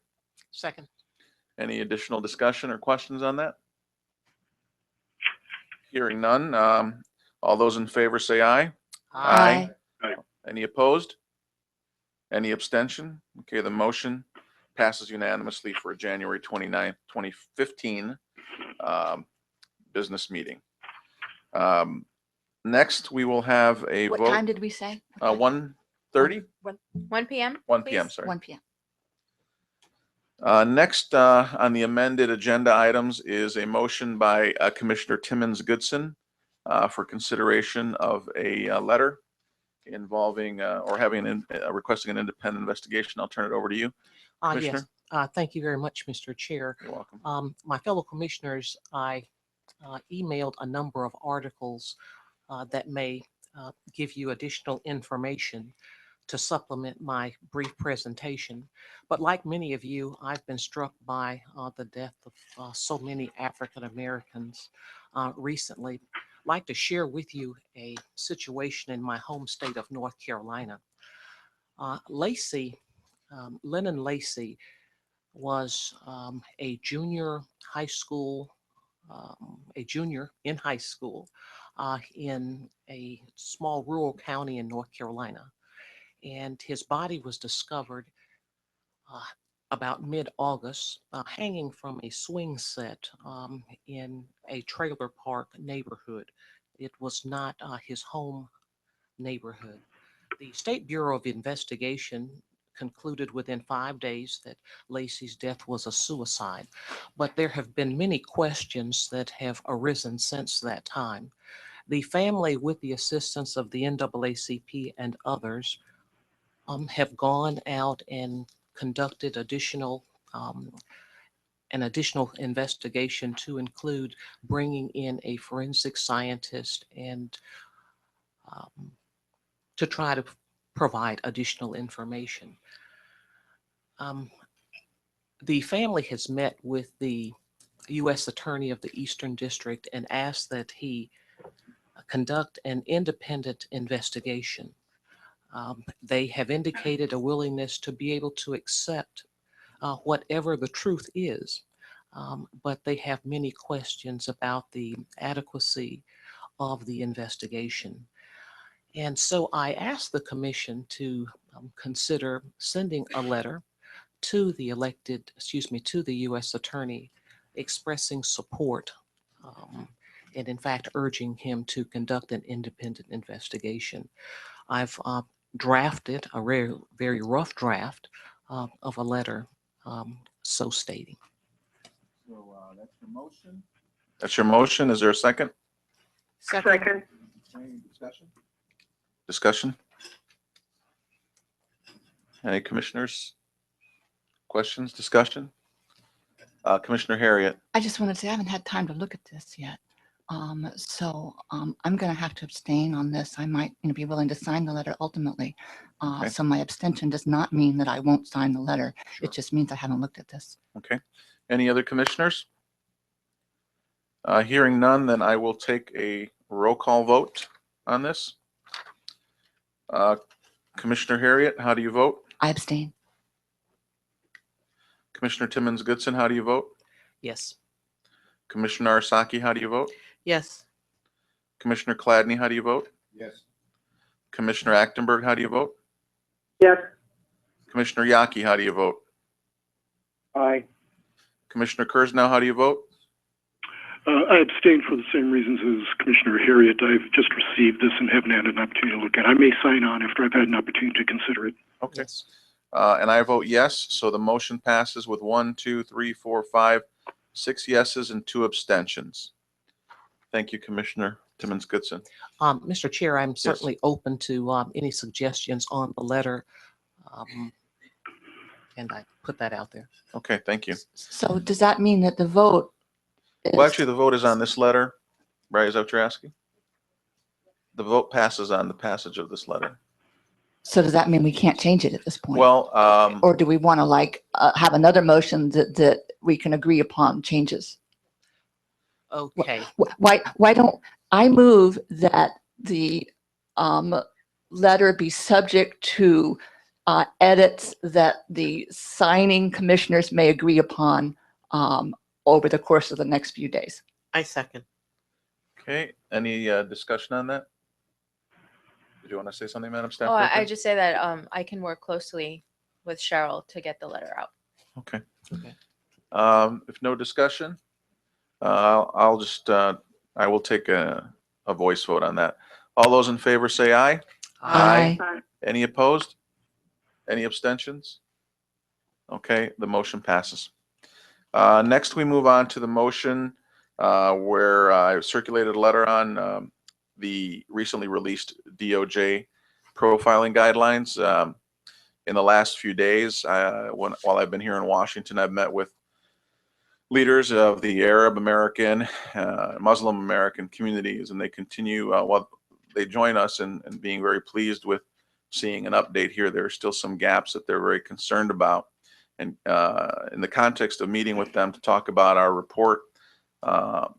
Second. Any additional discussion or questions on that? Hearing none. All those in favor say aye. Aye. Any opposed? Any abstention? Okay, the motion passes unanimously for a January 29th, 2015 business meeting. Next, we will have a What vote. time did we say? What time? 1:30? 1 p.m. 1 p.m., please? sorry. 1 p.m. Next on the amended agenda items is a motion by Commissioner Timmons Goodson for consideration of a letter involving or having requesting an independent investigation. I'll turn it over to you, Yes. Commissioner. Thank you very much, Mr. Chair. You're welcome. My fellow commissioners, I emailed a number of articles that may give you additional information to supplement my brief presentation. But like many of you, I've been struck by the death of so many African Americans recently. I'd like to share with you a situation in my home state of North Carolina. Lennon Lacey was a junior in high school in a small rural county in North Carolina. And his body was discovered about mid-August, hanging from a swing set in a trailer park neighborhood. It was not his home neighborhood. The State Bureau of Investigation concluded within 5 days that Lacey's death was a suicide, but there have been many questions that have arisen since that time. The family, with the assistance of the NAACP and others, have gone out and conducted an additional investigation to include bringing in a forensic scientist and to try to provide additional information. The family has met with the U.S. Attorney of the Eastern District and asked that he conduct an independent investigation. They have indicated a willingness to be able to accept whatever the truth is, but they have many questions about the adequacy of the investigation. And so I asked the commission to consider sending a letter to the to the U.S. Attorney expressing support and in fact urging him to conduct an independent investigation. I've drafted a very rough draft of a letter so stating. So that's your motion. That's your motion. Is there a second? Second. Any discussion? Discussion? Any commissioners? Questions, discussion? Commissioner Harriet. I just wanted to say I haven't had time to look at this yet. I'm going to have to abstain on this. I might be willing to sign the letter ultimately. Okay. So my abstention does not mean that I won't sign the letter. Sure. It just means I haven't looked at this. Okay. Any other commissioners? Hearing none, then I will take a roll call vote on this. Commissioner Harriet, how do you vote? I abstain. Commissioner Timmons Goodson, how do you vote? Yes. Commissioner Arsaki, how do you vote? Yes. Commissioner Cladney, how do you vote? Yes. Commissioner Achtenberg, how do you vote? Yes. Commissioner Yaki, how do you vote? Aye. Commissioner Kurznow, how do you vote? I abstain for the same reasons as Commissioner Harriet. I've just received this and haven't had an opportunity to look at it. I may sign on after I've had an opportunity to consider it. Okay. Yes. And I vote yes, so the motion passes with 1, 2, 3, 4, 5, 6 yeses and 2 abstentions. Thank you, Commissioner Timmons Goodson. Mr. Chair, I'm certainly open to any suggestions on the letter. And I put that out there. Okay, thank you. So does that mean that the vote is? Well, actually, the vote is on this letter, right? Is that what you're asking? The vote passes on the passage of this letter. So does that mean we can't change it at this point? Well, Or do we want to like have another motion that we can agree upon changes? Okay, Why don't I move that the letter be subject to edits that the signing commissioners may agree upon over the course of the next few days? I second. okay, any discussion on that? Did you want to say something, Madam Staff? Oh, I Director? just say that I can work closely with Cheryl to get the letter out. Okay. Okay. If no discussion, I'll just, I will take a voice vote on that. All those in favor say aye. Aye. Any opposed? Any abstentions? Okay, the motion passes. Next, we move on to the motion where I circulated a letter on the recently released DOJ profiling guidelines. In the last few days, while I've been here in Washington, I've met with leaders of the Arab American, Muslim American communities, and they continue, they join us in being very pleased with seeing an update here. There are still some gaps that they're very concerned about. And in the context of meeting with them to talk about our report,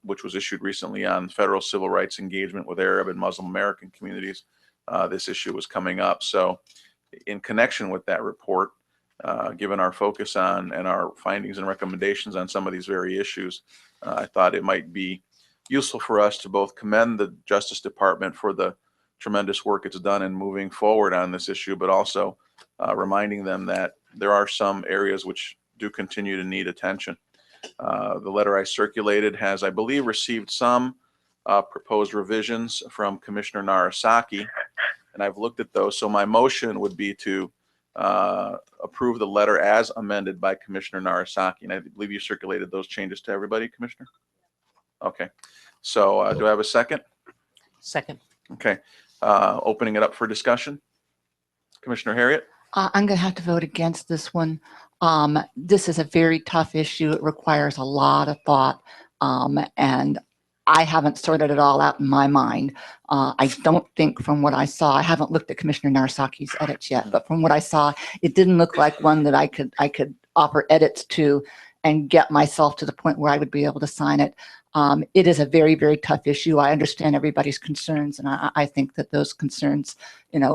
which was issued recently on federal civil rights engagement with Arab and Muslim American communities, this issue was coming up. So in connection with that report, given our focus on and our findings and recommendations on some of these very issues, I thought it might be useful for us to both commend the Justice Department for the tremendous work it's done in moving forward on this issue, but also reminding them that there are some areas which do continue to need attention. The letter I circulated has, I believe, received some proposed revisions from Commissioner Narasaki, and I've looked at those. So my motion would be to approve the letter as amended by Commissioner Narasaki. And I believe you circulated those changes to everybody, Commissioner? Okay. So do I have a second? second. Okay. Opening it up for discussion. Commissioner Harriet? I'm going to have to vote against this one. This is a very tough issue. It requires a lot of thought. And I haven't sorted it all out in my mind. I don't think from what I saw, I haven't looked at Commissioner Narasaki's edits yet, but from what I saw, it didn't look like one that I could offer edits to and get myself to the point where I would be able to sign it. It is a very, very tough issue. I understand everybody's concerns, and I think that those concerns,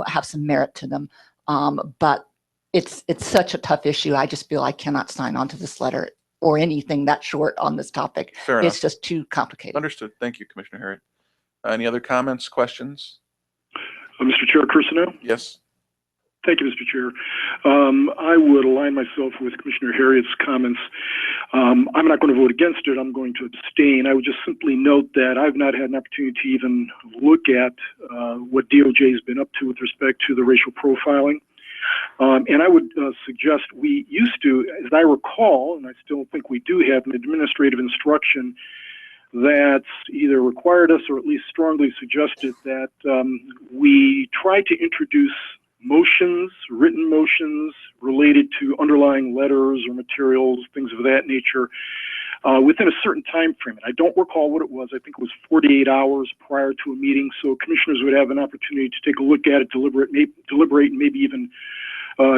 have some merit to them. But it's such a tough issue. I just feel I cannot sign on to this letter or anything that short on this topic. Fair enough. It's just too complicated. Understood. Thank you, Commissioner Harriet. Any other comments, questions? Mr. Chair, Kirsanow? Yes. Thank you, Mr. Chair. I would align myself with Commissioner Harriet's comments. I'm not going to vote against it. I'm going to abstain. I would just simply note that I've not had an opportunity to even look at what DOJ has been up to with respect to the racial profiling. And I would suggest we used to, as I recall, and I still think we do have an administrative instruction that either required us or at least strongly suggested that we try to introduce motions, written motions related to underlying letters or materials, things of that nature, within a certain time frame. And I don't recall what it was. I think it was 48 hours prior to a meeting. So commissioners would have an opportunity to take a look at it, deliberate, and maybe even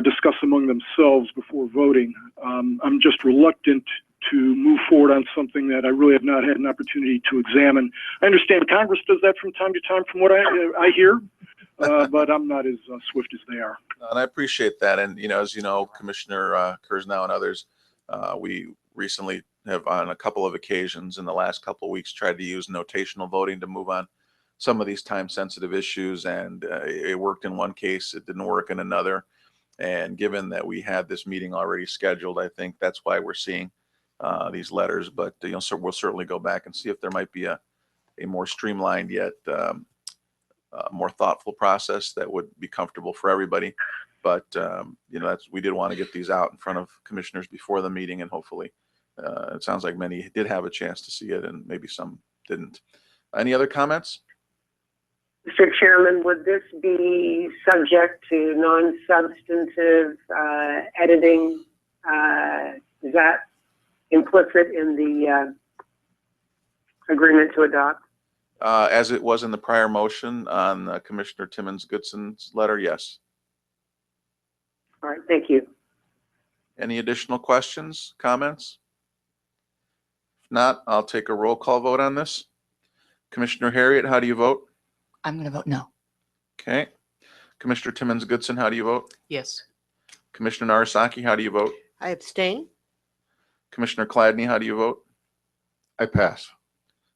discuss among themselves before voting. I'm just reluctant to move forward on something that I really have not had an opportunity to examine. I understand Congress does that from time to time, from what I hear, but I'm not as swift as they are. And I appreciate that. And, as you know, Commissioner Kurznow and others, we recently have on a couple of occasions in the last couple of weeks tried to use notational voting to move on some of these time-sensitive issues. And it worked in one case, it didn't work in another. And given that we had this meeting already scheduled, I think that's why we're seeing these letters. But so we'll certainly go back and see if there might be a more streamlined yet more thoughtful process that would be comfortable for everybody. But we did want to get these out in front of commissioners before the meeting, and hopefully it sounds like many did have a chance to see it, and maybe some didn't. Any other comments? Mr. Chairman, would this be subject to non-substantive editing? Is that implicit in the agreement to adopt? As it was in the prior motion on Commissioner Timmons Goodson's letter, yes. All right, thank you. Any additional questions, comments? If not, I'll take a roll call vote on this. Commissioner Harriet, how do you vote? I'm going to vote no. Okay. Commissioner Timmons Goodson, how do you vote? Yes. Commissioner Narasaki, how do you vote? I abstain. Commissioner Cladney, how do you vote? I pass.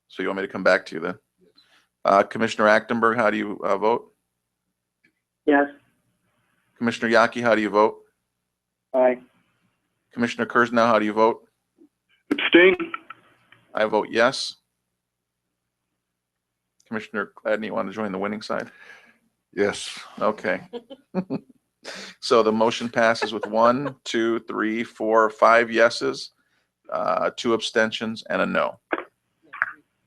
So you want me to come back to you then? Commissioner Achtenberg, how do you vote? Yes, Commissioner Yaki, how do you vote? Aye. Commissioner Kurznow, how do you vote? Abstain? I vote yes. Commissioner Cladney, you want to join the winning side? Yes. Okay. So the motion passes with 1, 2, 3, 4, 5 yeses, 2 abstentions, and a no.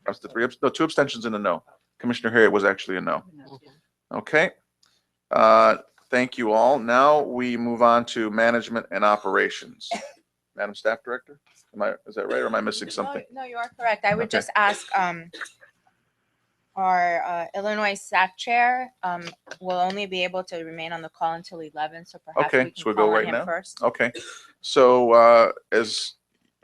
That's the 3, no, 2 abstentions and a no. Commissioner Harriet was actually a no. Okay. Thank you all. Now we move on to management and operations. Madam Staff Director, is that right, or am I missing something? No, you are correct. I would Okay. just ask, our Illinois SAC chair will only be able to remain on the call until 11, so perhaps Okay, we so can we go call on right him now? first. Okay. So as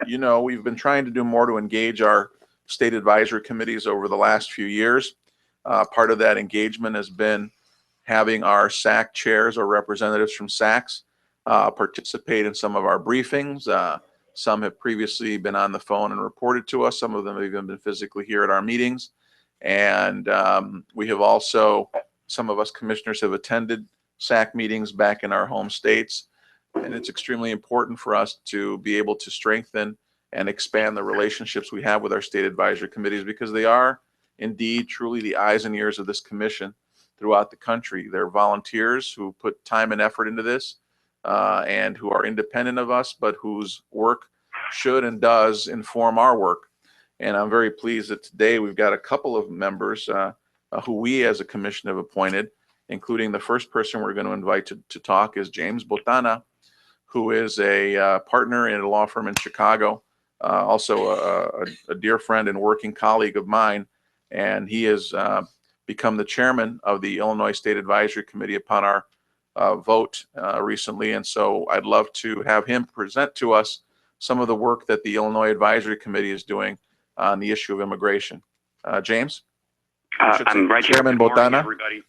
you know, we've been trying to do more to engage our state advisory committees over the last few years. Part of that engagement has been having our SAC chairs or representatives from SACs participate in some of our briefings. Some have previously been on the phone and reported to us. Some of them have even been physically here at our meetings. And we have also, some of us commissioners have attended SAC meetings back in our home states. And it's extremely important for us to be able to strengthen and expand the relationships we have with our state advisory committees, because they are indeed truly the eyes and ears of this commission throughout the country. They're volunteers who put time and effort into this and who are independent of us, but whose work should and does inform our work. And I'm very pleased that today we've got a couple of members who we as a commission have appointed, including the first person we're going to invite to talk is James Botana, who is a partner in a law firm in Chicago, also a dear friend and working colleague of mine. And he has become the chairman of the Illinois State Advisory Committee upon our vote recently. And so I'd love to have him present to us some of the work that the Illinois Advisory Committee is doing on the issue of immigration. James? I'm right here. Chairman Good morning, Botana. everybody.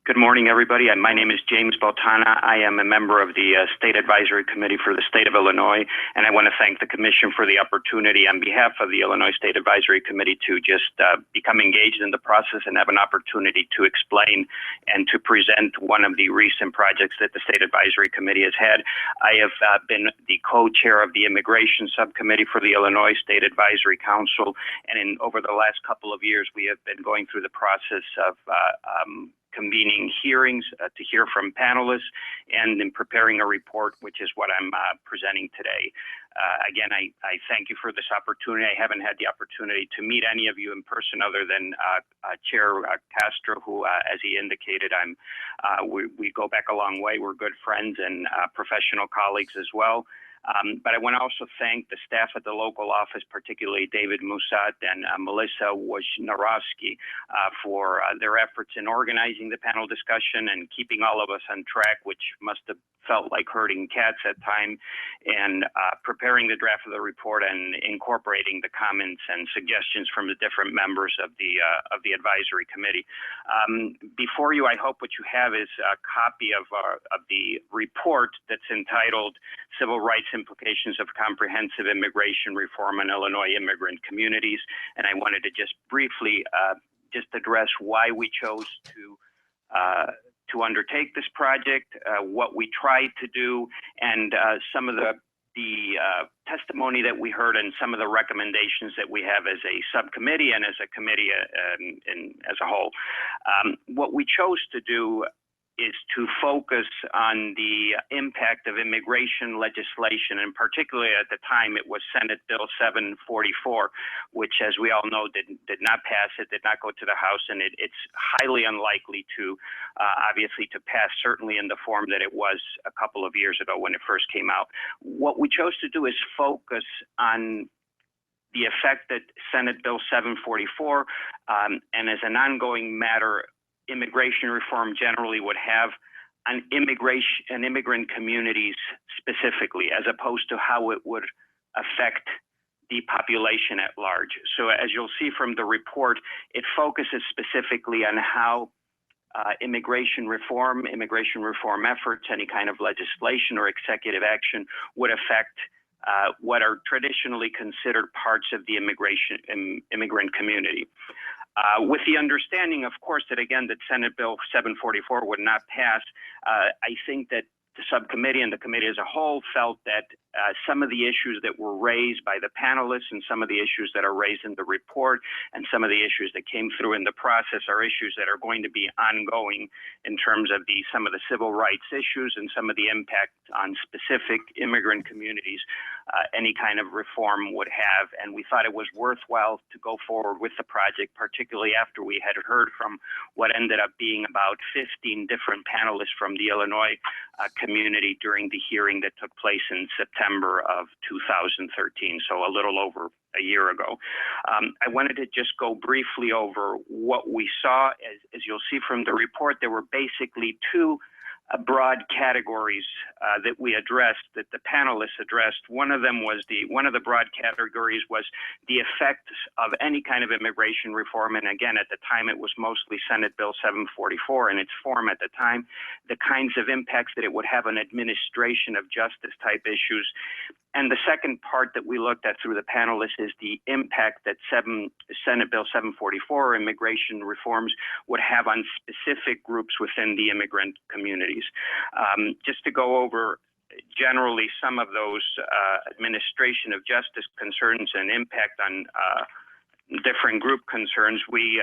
Good morning, everybody. My name is James Botana. I am a member of the State Advisory Committee for the state of Illinois, and I want to thank the Commission for the opportunity on behalf of the Illinois State Advisory Committee to just become engaged in the process and have an opportunity to explain and to present one of the recent projects that the State Advisory Committee has had. I have been the co-chair of the Immigration Subcommittee for the Illinois State Advisory Council, and over the last couple of years, we have been going through the process of convening hearings to hear from panelists and in preparing a report, which is what I'm presenting today. Again, I thank you for this opportunity. I haven't had the opportunity to meet any of you in person other than Chair Castro, who, as he indicated, we go back a long way. We're good friends and professional colleagues as well. But I want to also thank the staff at the local office, particularly David Musat and Melissa Wojnarowski, for their efforts in organizing the panel discussion and keeping all of us on track, which must have felt like herding cats at time, and preparing the draft of the report and incorporating the comments and suggestions from the different members of the advisory committee. Before you, I hope what you have is a copy of the report that's entitled Civil Rights Implications of Comprehensive Immigration Reform in Illinois Immigrant Communities. And I wanted to just briefly just address why we chose to undertake this project, what we tried to do, and some of the testimony that we heard and some of the recommendations that we have as a subcommittee and as a committee as a whole. What we chose to do is to focus on the impact of immigration legislation, and particularly at the time it was Senate Bill 744, which, as we all know, did not pass. It did not go to the House, and it's highly unlikely to, obviously, to pass, certainly in the form that it was a couple of years ago when it first came out. What we chose to do is focus on the effect that Senate Bill 744 and as an ongoing matter, immigration reform generally would have on immigration and immigrant communities specifically, as opposed to how it would affect the population at large. So as you'll see from the report, it focuses specifically on how immigration reform efforts, any kind of legislation or executive action would affect what are traditionally considered parts of the immigrant community. With the understanding, of course, that again, that Senate Bill 744 would not pass, I think that the subcommittee and the committee as a whole felt that some of the issues that were raised by the panelists and some of the issues that are raised in the report and some of the issues that came through in the process are issues that are going to be ongoing in terms of some of the civil rights issues and some of the impact on specific immigrant communities any kind of reform would have. And we thought it was worthwhile to go forward with the project, particularly after we had heard from what ended up being about 15 different panelists from the Illinois community during the hearing that took place in September of 2013, so a little over a year ago. I wanted to just go briefly over what we saw. As you'll see from the report, there were basically two broad categories that we addressed, that the panelists addressed. One of the broad categories was the effects of any kind of immigration reform. And again, at the time, it was mostly Senate Bill 744 in its form at the time, the kinds of impacts that it would have on administration of justice type issues. And the second part that we looked at through the panelists is the impact that Senate Bill 744 immigration reforms would have on specific groups within the immigrant communities. Just to go over generally some of those administration of justice concerns and impact on different group concerns, we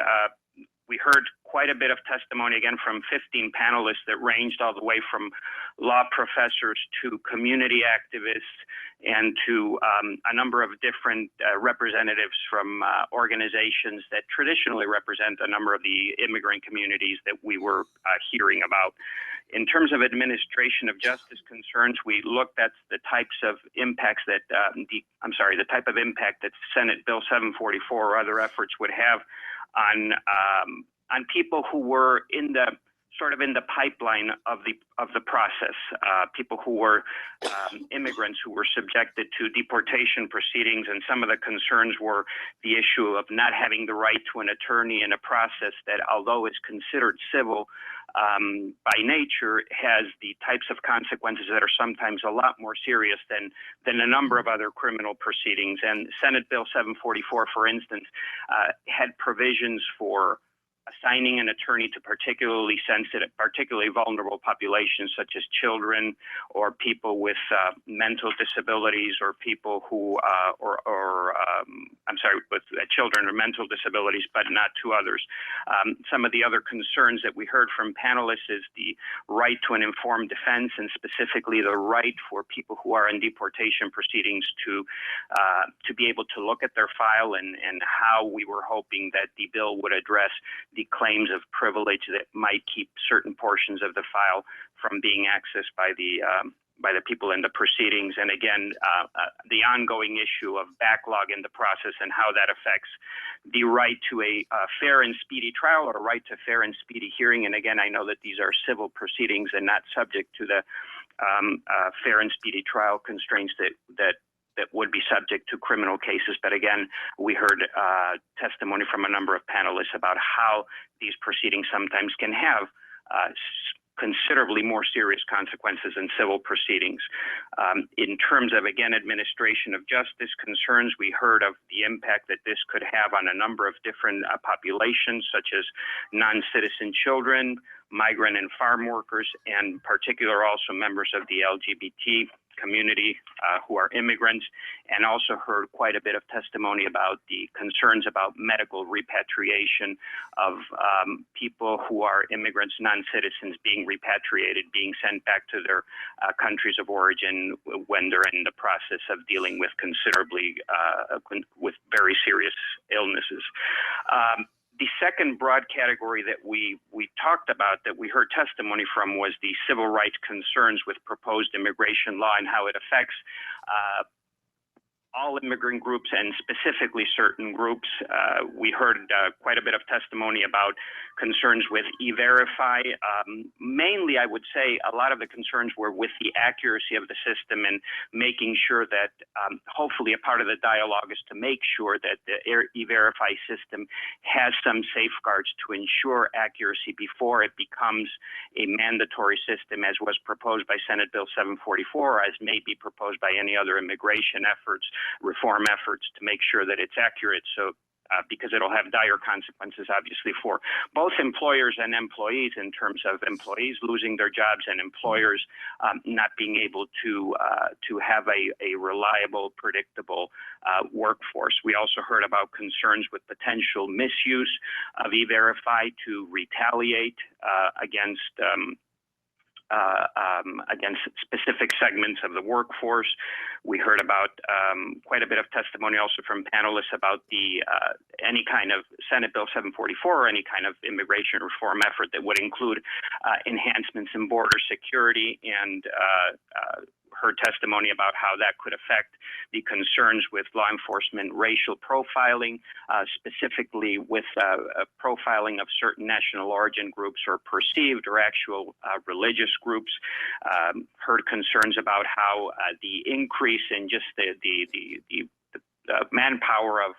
heard quite a bit of testimony, again, from 15 panelists that ranged all the way from law professors to community activists and to a number of different representatives from organizations that traditionally represent a number of the immigrant communities that we were hearing about. In terms of administration of justice concerns, we looked at the types of impacts that, the type of impact that Senate Bill 744 or other efforts would have on people who were in the pipeline of the process, people who were immigrants who were subjected to deportation proceedings, and some of the concerns were the issue of not having the right to an attorney in a process that, although it's considered civil by nature, has the types of consequences that are sometimes a lot more serious than a number of other criminal proceedings. And Senate Bill 744, for instance, had provisions for assigning an attorney to particularly sensitive, particularly vulnerable populations such as children or people with mental disabilities or people who, with children or mental disabilities, but not to others. Some of the other concerns that we heard from panelists is the right to an informed defense, and specifically the right for people who are in deportation proceedings to be able to look at their file, and how we were hoping that the bill would address the claims of privilege that might keep certain portions of the file from being accessed by the people in the proceedings. And again, the ongoing issue of backlog in the process and how that affects the right to a fair and speedy trial, or right to fair and speedy hearing. And again, I know that these are civil proceedings and not subject to the fair and speedy trial constraints that would be subject to criminal cases. But again, we heard testimony from a number of panelists about how these proceedings sometimes can have considerably more serious consequences in civil proceedings. In terms of, again, administration of justice concerns, we heard of the impact that this could have on a number of different populations, such as non-citizen children, migrant and farm workers, and in particular also members of the LGBT community who are immigrants, and also heard quite a bit of testimony about the concerns about medical repatriation of people who are immigrants, non-citizens, being repatriated, being sent back to their countries of origin when they're in the process of dealing with with very serious illnesses. The second broad category that we talked about, that we heard testimony from, was the civil rights concerns with proposed immigration law and how it affects all immigrant groups and specifically certain groups. We heard quite a bit of testimony about concerns with E-Verify. Mainly, I would say a lot of the concerns were with the accuracy of the system and making sure that hopefully a part of the dialogue is to make sure that the E-Verify system has some safeguards to ensure accuracy before it becomes a mandatory system, as was proposed by Senate Bill 744, as may be proposed by any other immigration efforts, reform efforts, to make sure that it's accurate. So because it'll have dire consequences, obviously, for both employers and employees, in terms of employees losing their jobs and employers not being able to have a reliable, predictable workforce. We also heard about concerns with potential misuse of E-Verify to retaliate against specific segments of the workforce. We heard about quite a bit of testimony also from panelists about the any kind of Senate Bill 744 or any kind of immigration reform effort that would include enhancements in border security, and heard testimony about how that could affect the concerns with law enforcement racial profiling, specifically with profiling of certain national origin groups or perceived or actual religious groups. Heard concerns about how the increase in just the manpower of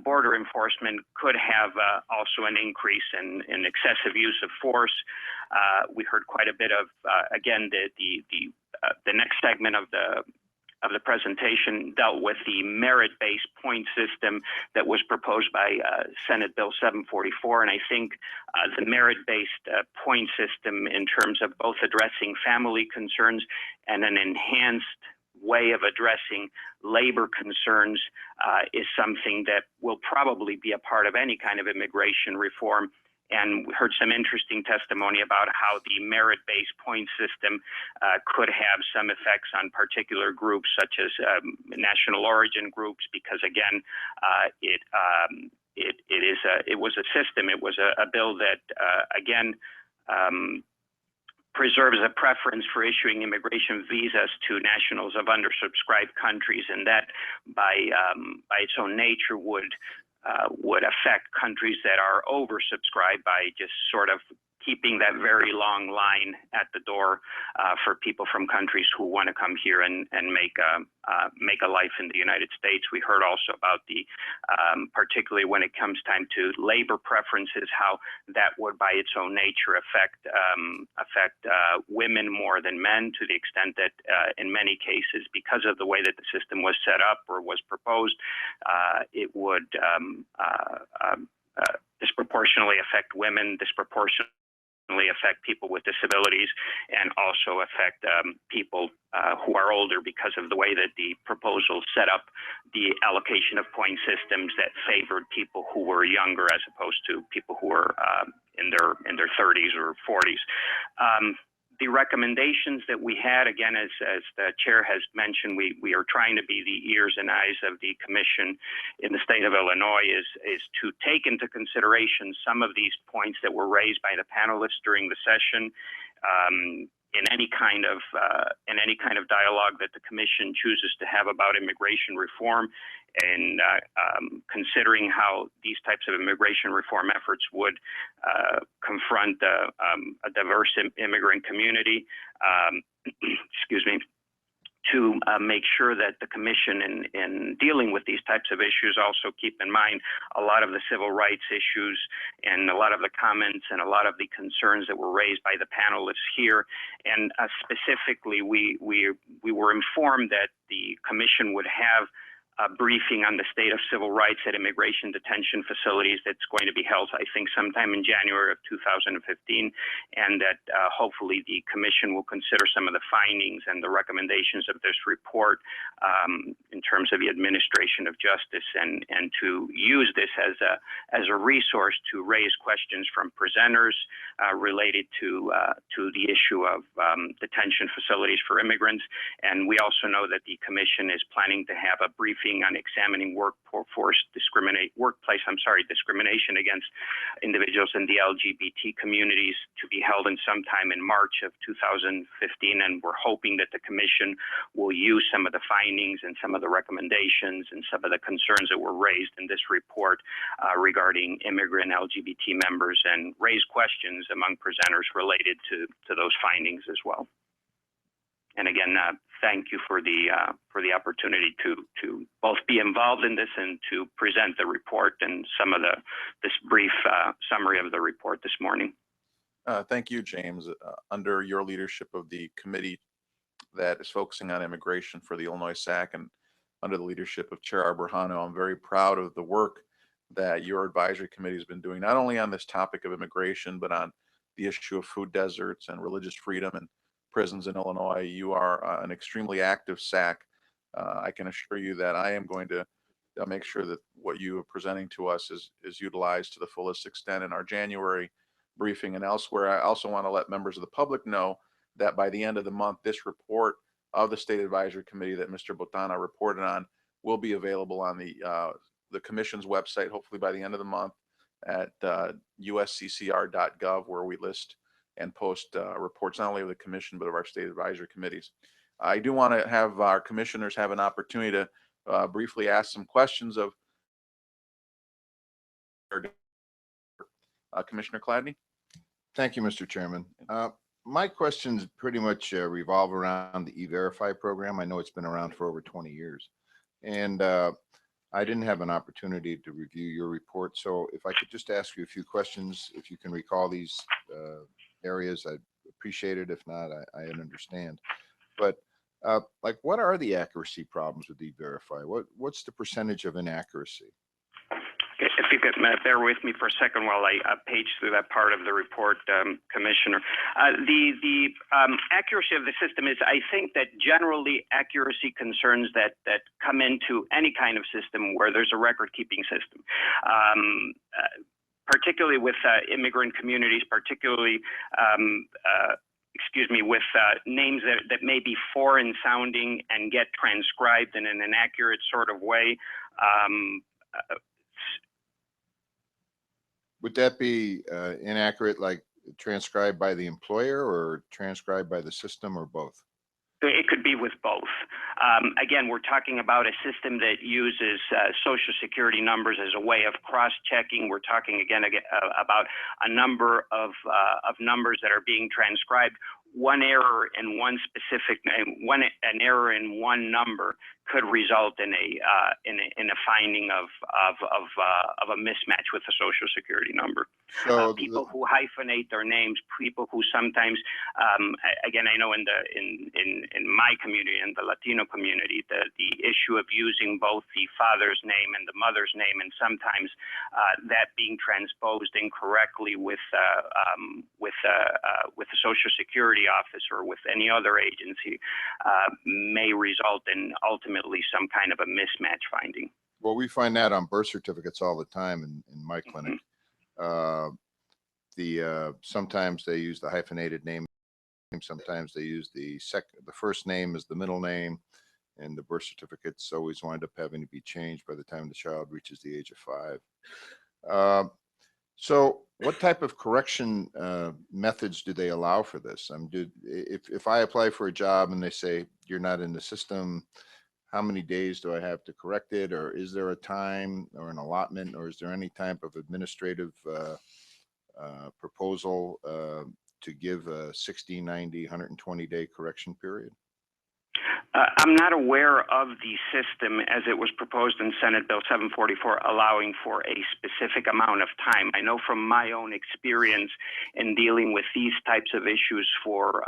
border enforcement could have also an increase in excessive use of force. We heard quite a bit of, again, the next segment of the presentation dealt with the merit-based point system that was proposed by Senate Bill 744. And I think the merit-based point system, in terms of both addressing family concerns and an enhanced way of addressing labor concerns, is something that will probably be a part of any kind of immigration reform. And we heard some interesting testimony about how the merit-based point system could have some effects on particular groups, such as national origin groups, because again, it was a system. It was a bill that again preserves a preference for issuing immigration visas to nationals of undersubscribed countries, and that by its own nature would affect countries that are oversubscribed by just sort of keeping that very long line at the door for people from countries who want to come here and make a life in the United States. We heard also about the, particularly when it comes time to labor preferences, how that would by its own nature affect women more than men, to the extent that in many cases, because of the way that the system was set up or was proposed, it would disproportionately affect women, disproportionately affect people with disabilities, and also affect people who are older, because of the way that the proposal set up the allocation of point systems that favored people who were younger as opposed to people who were in their 30s or 40s. The recommendations that we had, again, as the chair has mentioned, we are trying to be the ears and eyes of the commission in the state of Illinois, is to take into consideration some of these points that were raised by the panelists during the session. In any kind of dialogue that the commission chooses to have about immigration reform, and considering how these types of immigration reform efforts would confront a diverse immigrant community, excuse me, to make sure that the commission in dealing with these types of issues also keep in mind a lot of the civil rights issues and a lot of the comments and a lot of the concerns that were raised by the panelists here. And specifically, we were informed that the commission would have a briefing on the state of civil rights at immigration detention facilities that's going to be held, I think, sometime in January of 2015, and that hopefully the commission will consider some of the findings and the recommendations of this report in terms of the administration of justice, and to use this as a resource to raise questions from presenters related to the issue of detention facilities for immigrants. And we also know that the commission is planning to have a briefing meeting on examining workplace discrimination against individuals in the LGBT communities to be held in sometime in March of 2015. And we're hoping that the commission will use some of the findings and some of the recommendations and some of the concerns that were raised in this report regarding immigrant LGBT members and raise questions among presenters related to those findings as well. And again, thank you for the opportunity to both be involved in this and to present the report and some of this brief summary of the report this morning. Thank you, James. Under your leadership of the committee that is focusing on immigration for the Illinois SAC and under the leadership of Chair Arborjano, I'm very proud of the work that your advisory committee has been doing, not only on this topic of immigration, but on the issue of food deserts and religious freedom and prisons in Illinois. You are an extremely active SAC. I can assure you that I am going to make sure that what you are presenting to us is utilized to the fullest extent in our January briefing and elsewhere. I also want to let members of the public know that by the end of the month, this report of the State Advisory Committee that Mr. Botana reported on will be available on the Commission's website, hopefully by the end of the month at USCCR.gov, where we list and post reports not only of the Commission, but of our State Advisory Committees. I do want to have our commissioners have an opportunity to briefly ask some questions of Commissioner Chladni. Thank you, Mr. Chairman. My questions pretty much revolve around the E-Verify program. I know it's been around for over 20 years. And I didn't have an opportunity to review your report. So if I could just ask you a few questions, if you can recall these areas, I'd appreciate it. If not, I understand. But like, what are the accuracy problems with E-Verify? What's the percentage of inaccuracy? If you could bear with me for a second while I page through that part of the report, Commissioner. The accuracy of the system is, I think that generally accuracy concerns that come into any kind of system where there's a record-keeping system. Particularly with immigrant communities, particularly with names that may be foreign sounding and get transcribed in an inaccurate sort of way. Would that be inaccurate, like transcribed by the employer or transcribed by the system, or both? It could be with both. Again, we're talking about a system that uses Social Security numbers as a way of cross-checking. We're talking again about a number of numbers that are being transcribed. One error in one specific name, an error in one number could result in a finding of a mismatch with the Social Security number. So people who hyphenate their names, people who sometimes, again, I know in my community, in the Latino community, the issue of using both the father's name and the mother's name, and sometimes that being transposed incorrectly with the Social Security office or with any other agency may result in ultimately some kind of a mismatch finding. Well, we find that on birth certificates all the time in my clinic. Sometimes they use the hyphenated name. Sometimes they use the first name as the middle name, and the birth certificates always wind up having to be changed by the time the child reaches the age of 5. So what type of correction methods do they allow for this? If I apply for a job and they say you're not in the system, how many days do I have to correct it? Or is there a time or an allotment, or is there any type of administrative proposal to give a 60, 90, 120-day correction period? I'm not aware of the system as it was proposed in Senate Bill 744 allowing for a specific amount of time. I know from my own experience in dealing with these types of issues for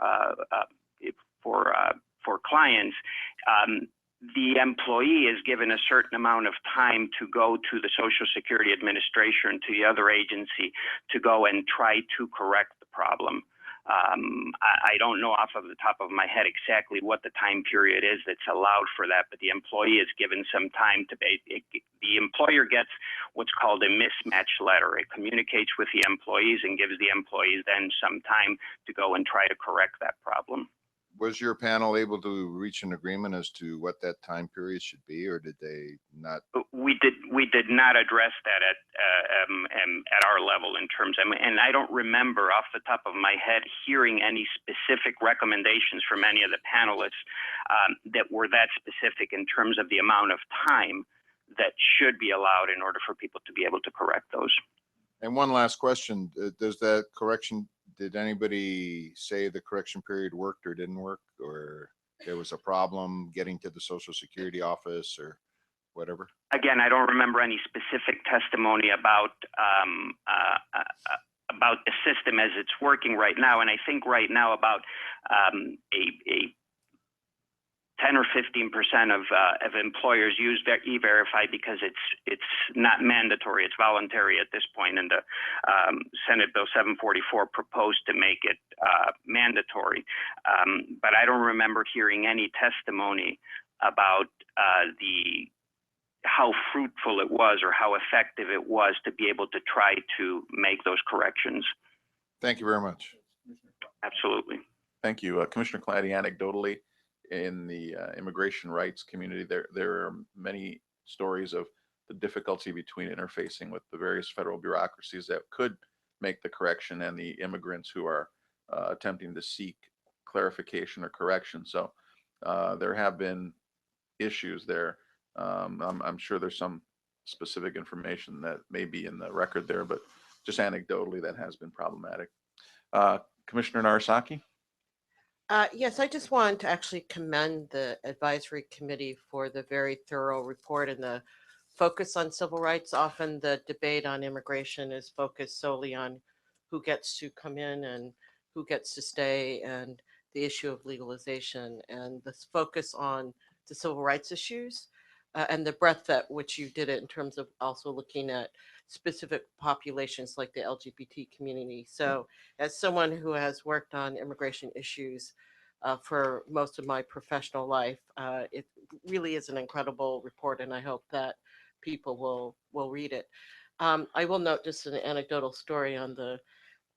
clients, the employee is given a certain amount of time to go to the Social Security Administration, to the other agency, to go and try to correct the problem. I don't know off of the top of my head exactly what the time period is that's allowed for that, but the employee is given some time to the employer gets what's called a mismatch letter. It communicates with the employees and gives the employees then some time to go and try to correct that problem. Was your panel able to reach an agreement as to what that time period should be, or did they not? We did not address that at our level in terms of, and I don't remember off the top of my head hearing any specific recommendations from any of the panelists that were that specific in terms of the amount of time that should be allowed in order for people to be able to correct those. And one last question, does that correction, did anybody say the correction period worked or didn't work, or there was a problem getting to the Social Security office or whatever? Again, I don't remember any specific testimony about the system as it's working right now. And I think right now about a 10 or 15% of employers use their E-Verify because it's not mandatory, it's voluntary at this point. And the Senate Bill 744 proposed to make it mandatory. But I don't remember hearing any testimony about how fruitful it was or how effective it was to be able to try to make those corrections. Thank you very much. Absolutely. Thank you. Commissioner Claddy, anecdotally, in the immigration rights community, there are many stories of the difficulty between interfacing with the various federal bureaucracies that could make the correction and the immigrants who are attempting to seek clarification or correction. So there have been issues there. I'm sure there's some specific information that may be in the record there, but just anecdotally, that has been problematic. Commissioner Narasaki? Yes, I just wanted to actually commend the advisory committee for the very thorough report and the focus on civil rights. Often the debate on immigration is focused solely on who gets to come in and who gets to stay and the issue of legalization, and this focus on the civil rights issues and the breadth at which you did it in terms of also looking at specific populations like the LGBT community. So as someone who has worked on immigration issues for most of my professional life, it really is an incredible report, and I hope that people will read it. I will note just an anecdotal story on the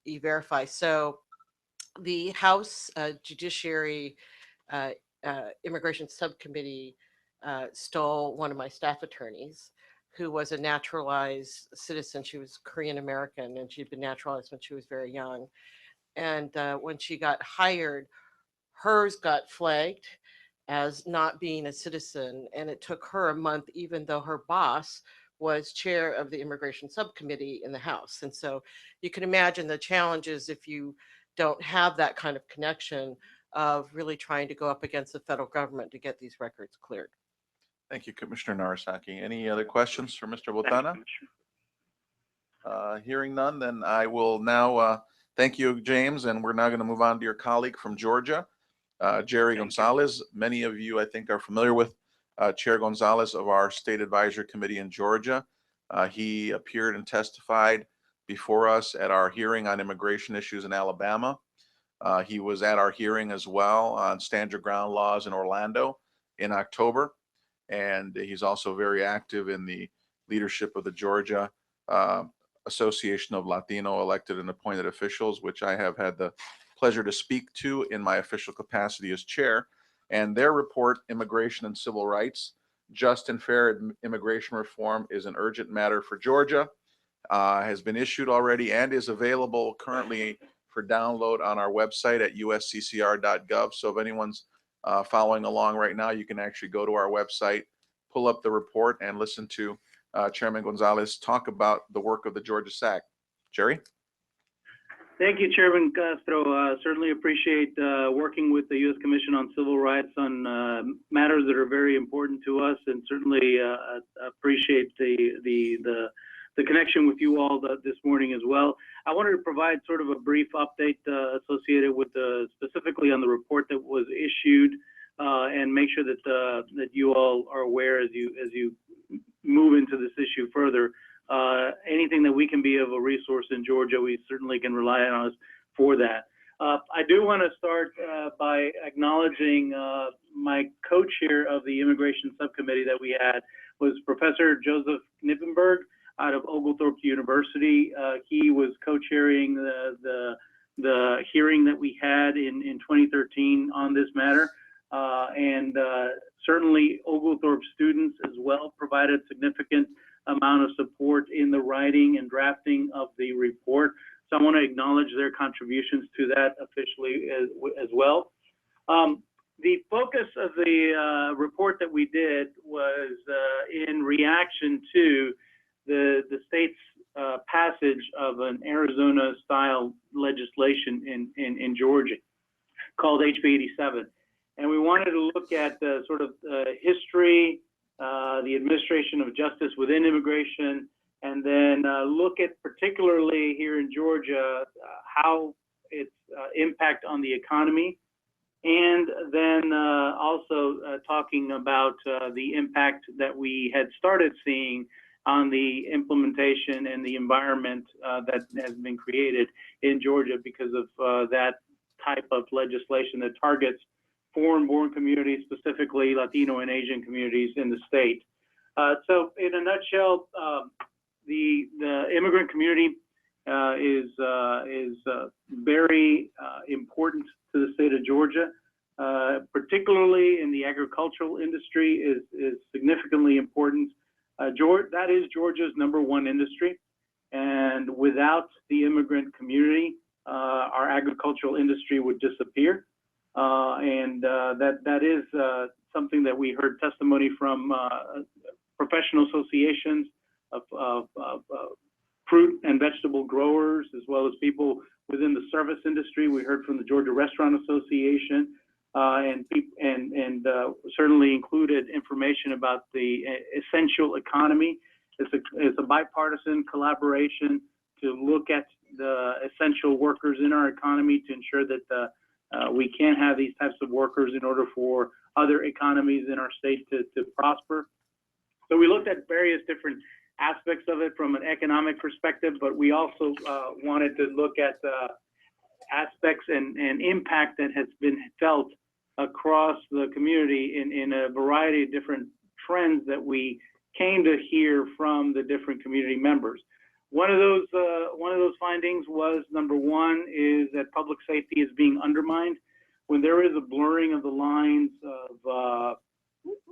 E-Verify. So the House Judiciary Immigration Subcommittee stole one of my staff attorneys, who was a naturalized citizen. She was Korean American, and she'd been naturalized when she was very young. And when she got hired, hers got flagged as not being a citizen, and it took her a month, even though her boss was chair of the immigration subcommittee in the House. And so you can imagine the challenges if you don't have that kind of connection of really trying to go up against the federal government to get these records cleared. Thank you, Commissioner Narasaki. Any other questions for Mr. Botana? Hearing none, then I will now thank you, James, and we're now going to move on to your colleague from Georgia, Jerry Gonzalez. Many of you, I think, are familiar with Chair Gonzalez of our State Advisory Committee in Georgia. He appeared and testified before us at our hearing on immigration issues in Alabama. He was at our hearing as well on stand your ground laws in Orlando in October. And he's also very active in the leadership of the Georgia Association of Latino elected and appointed officials, which I have had the pleasure to speak to in my official capacity as chair. And their report, Immigration and Civil Rights, Just and Fair Immigration Reform is an urgent matter for Georgia, has been issued already and is available currently for download on our website at usccr.gov. So if anyone's following along right now, you can actually go to our website, pull up the report, and listen to Chairman Gonzalez talk about the work of the Georgia SAC. Jerry? Thank you, Chairman Castro. Certainly appreciate working with the U.S. Commission on Civil Rights on matters that are very important to us, and certainly appreciate the connection with you all this morning as well. I wanted to provide sort of a brief update associated with specifically on the report that was issued, and make sure that you all are aware as you move into this issue further. Anything that we can be of a resource in Georgia, we certainly can rely on us for that. I do want to start by acknowledging my co-chair of the immigration subcommittee that we had was Professor Joseph Knippenberg out of Oglethorpe University. He was co-chairing the the hearing that we had in 2013 on this matter. Certainly Oglethorpe students as well provided significant amount of support in the writing and drafting of the report. So I want to acknowledge their contributions to that officially as well. The focus of the report that we did was in reaction to the state's passage of an Arizona-style legislation in Georgia called HB 87. And we wanted to look at sort of history, the administration of justice within immigration, and then look at particularly here in Georgia, how its impact on the economy, and then also talking about the impact that we had started seeing on the implementation and the environment that has been created in Georgia because of that type of legislation that targets foreign-born communities, specifically Latino and Asian communities in the state. So in a nutshell, the immigrant community is very important to the state of Georgia, particularly in the agricultural industry is significantly important. That is Georgia's #1 industry, and without the immigrant community, our agricultural industry would disappear. That is something that we heard testimony from professional associations of fruit and vegetable growers, as well as people within the service industry. We heard from the Georgia Restaurant Association, and certainly included information about the essential economy. It's a bipartisan collaboration to look at the essential workers in our economy to ensure that we can have these types of workers in order for other economies in our state to prosper. So we looked at various different aspects of it from an economic perspective, but we also wanted to look at aspects and impact that has been felt across the community in a variety of different trends that we came to hear from the different community members. One of those findings was, #1, is that public safety is being undermined. When there is a blurring of the lines of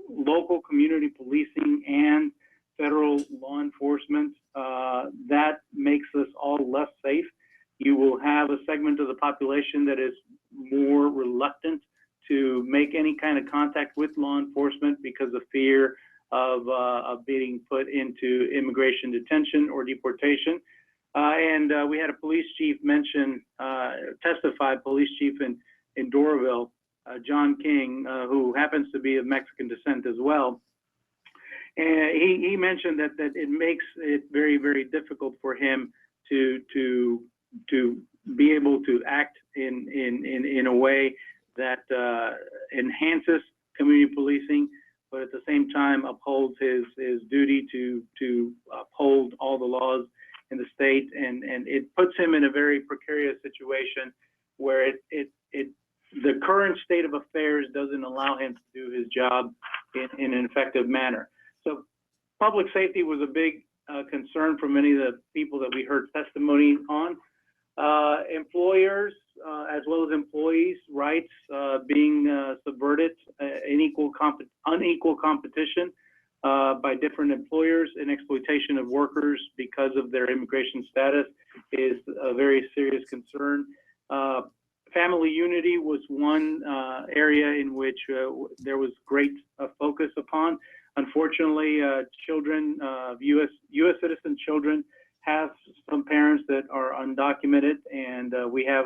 local community policing and federal law enforcement, that makes us all less safe. You will have a segment of the population that is more reluctant to make any kind of contact with law enforcement because of fear of being put into immigration detention or deportation. We had a police chief testify, police chief in Doraville, John King, who happens to be of Mexican descent as well. And he mentioned that it makes it very, very difficult for him to be able to act in a way that enhances community policing, but at the same time upholds his duty to uphold all the laws in the state, and it puts him in a very precarious situation where the current state of affairs doesn't allow him to do his job in an effective manner. So public safety was a big concern for many of the people that we heard testimony on. Employers as well as employees' rights being subverted, unequal competition by different employers, and exploitation of workers because of their immigration status is a very serious concern. Family unity was one area in which there was great focus upon. Unfortunately, children, U.S. citizen children, have some parents that are undocumented, and we have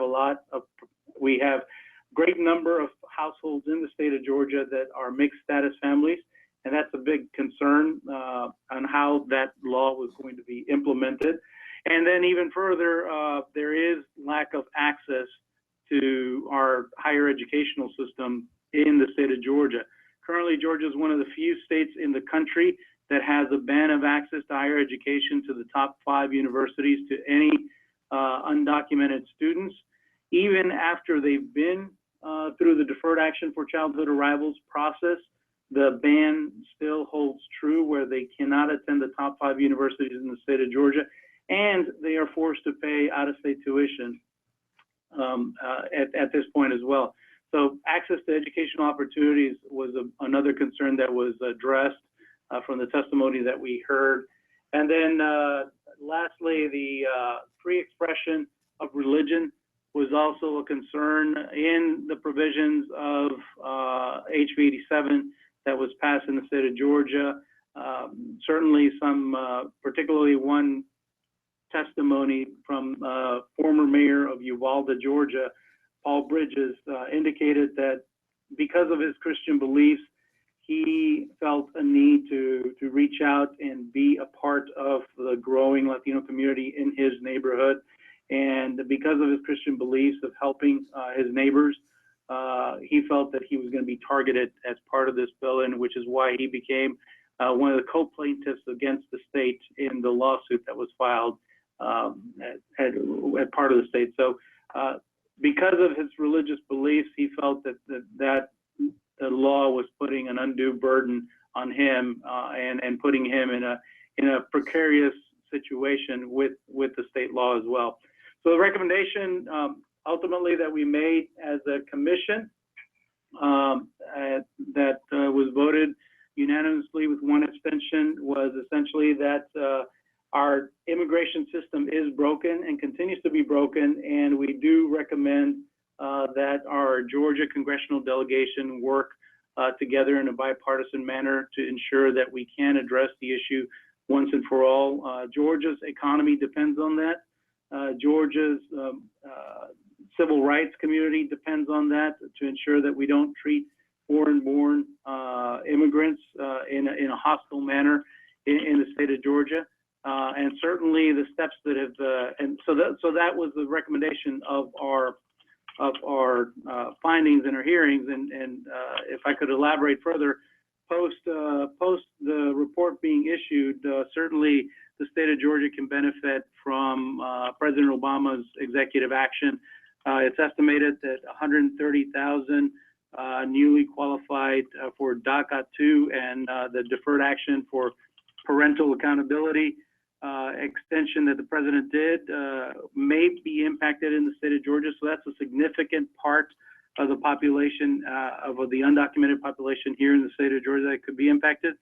great number of households in the state of Georgia that are mixed status families, and that's a big concern on how that law was going to be implemented. And then even further, there is lack of access to our higher educational system in the state of Georgia. Currently, Georgia is one of the few states in the country that has a ban of access to higher education to the top 5 universities to any undocumented students. Even after they've been through the Deferred Action for Childhood Arrivals process, the ban still holds true where they cannot attend the top 5 universities in the state of Georgia, and they are forced to pay out-of-state tuition at this point as well. So access to educational opportunities was another concern that was addressed from the testimony that we heard. And then lastly, the free expression of religion was also a concern in the provisions of HB 87 that was passed in the state of Georgia. Certainly some, particularly one testimony from former mayor of Uvalde, Georgia, Paul Bridges, indicated that because of his Christian beliefs, he felt a need to reach out and be a part of the growing Latino community in his neighborhood. And because of his Christian beliefs of helping his neighbors, he felt that he was going to be targeted as part of this bill, and which is why he became one of the co-plaintiffs against the state in the lawsuit that was filed at part of the state. So because of his religious beliefs, he felt that the law was putting an undue burden on him and putting him in a precarious situation with the state law as well. So the recommendation ultimately that we made as a commission that was voted unanimously with one abstention was essentially that our immigration system is broken and continues to be broken, and we do recommend that our Georgia congressional delegation work together in a bipartisan manner to ensure that we can address the issue once and for all. Georgia's economy depends on that. Georgia's civil rights community depends on that to ensure that we don't treat foreign-born immigrants in a hostile manner in the state of Georgia. And certainly the steps that have, and so that was the recommendation of our findings in our hearings. And if I could elaborate further, post the report being issued, certainly the state of Georgia can benefit from President Obama's executive action. It's estimated that 130,000 newly qualified for DACA 2 and the deferred action for parental accountability extension that the president did may be impacted in the state of Georgia. So that's a significant part of the population, of the undocumented population here in the state of Georgia that could be impacted.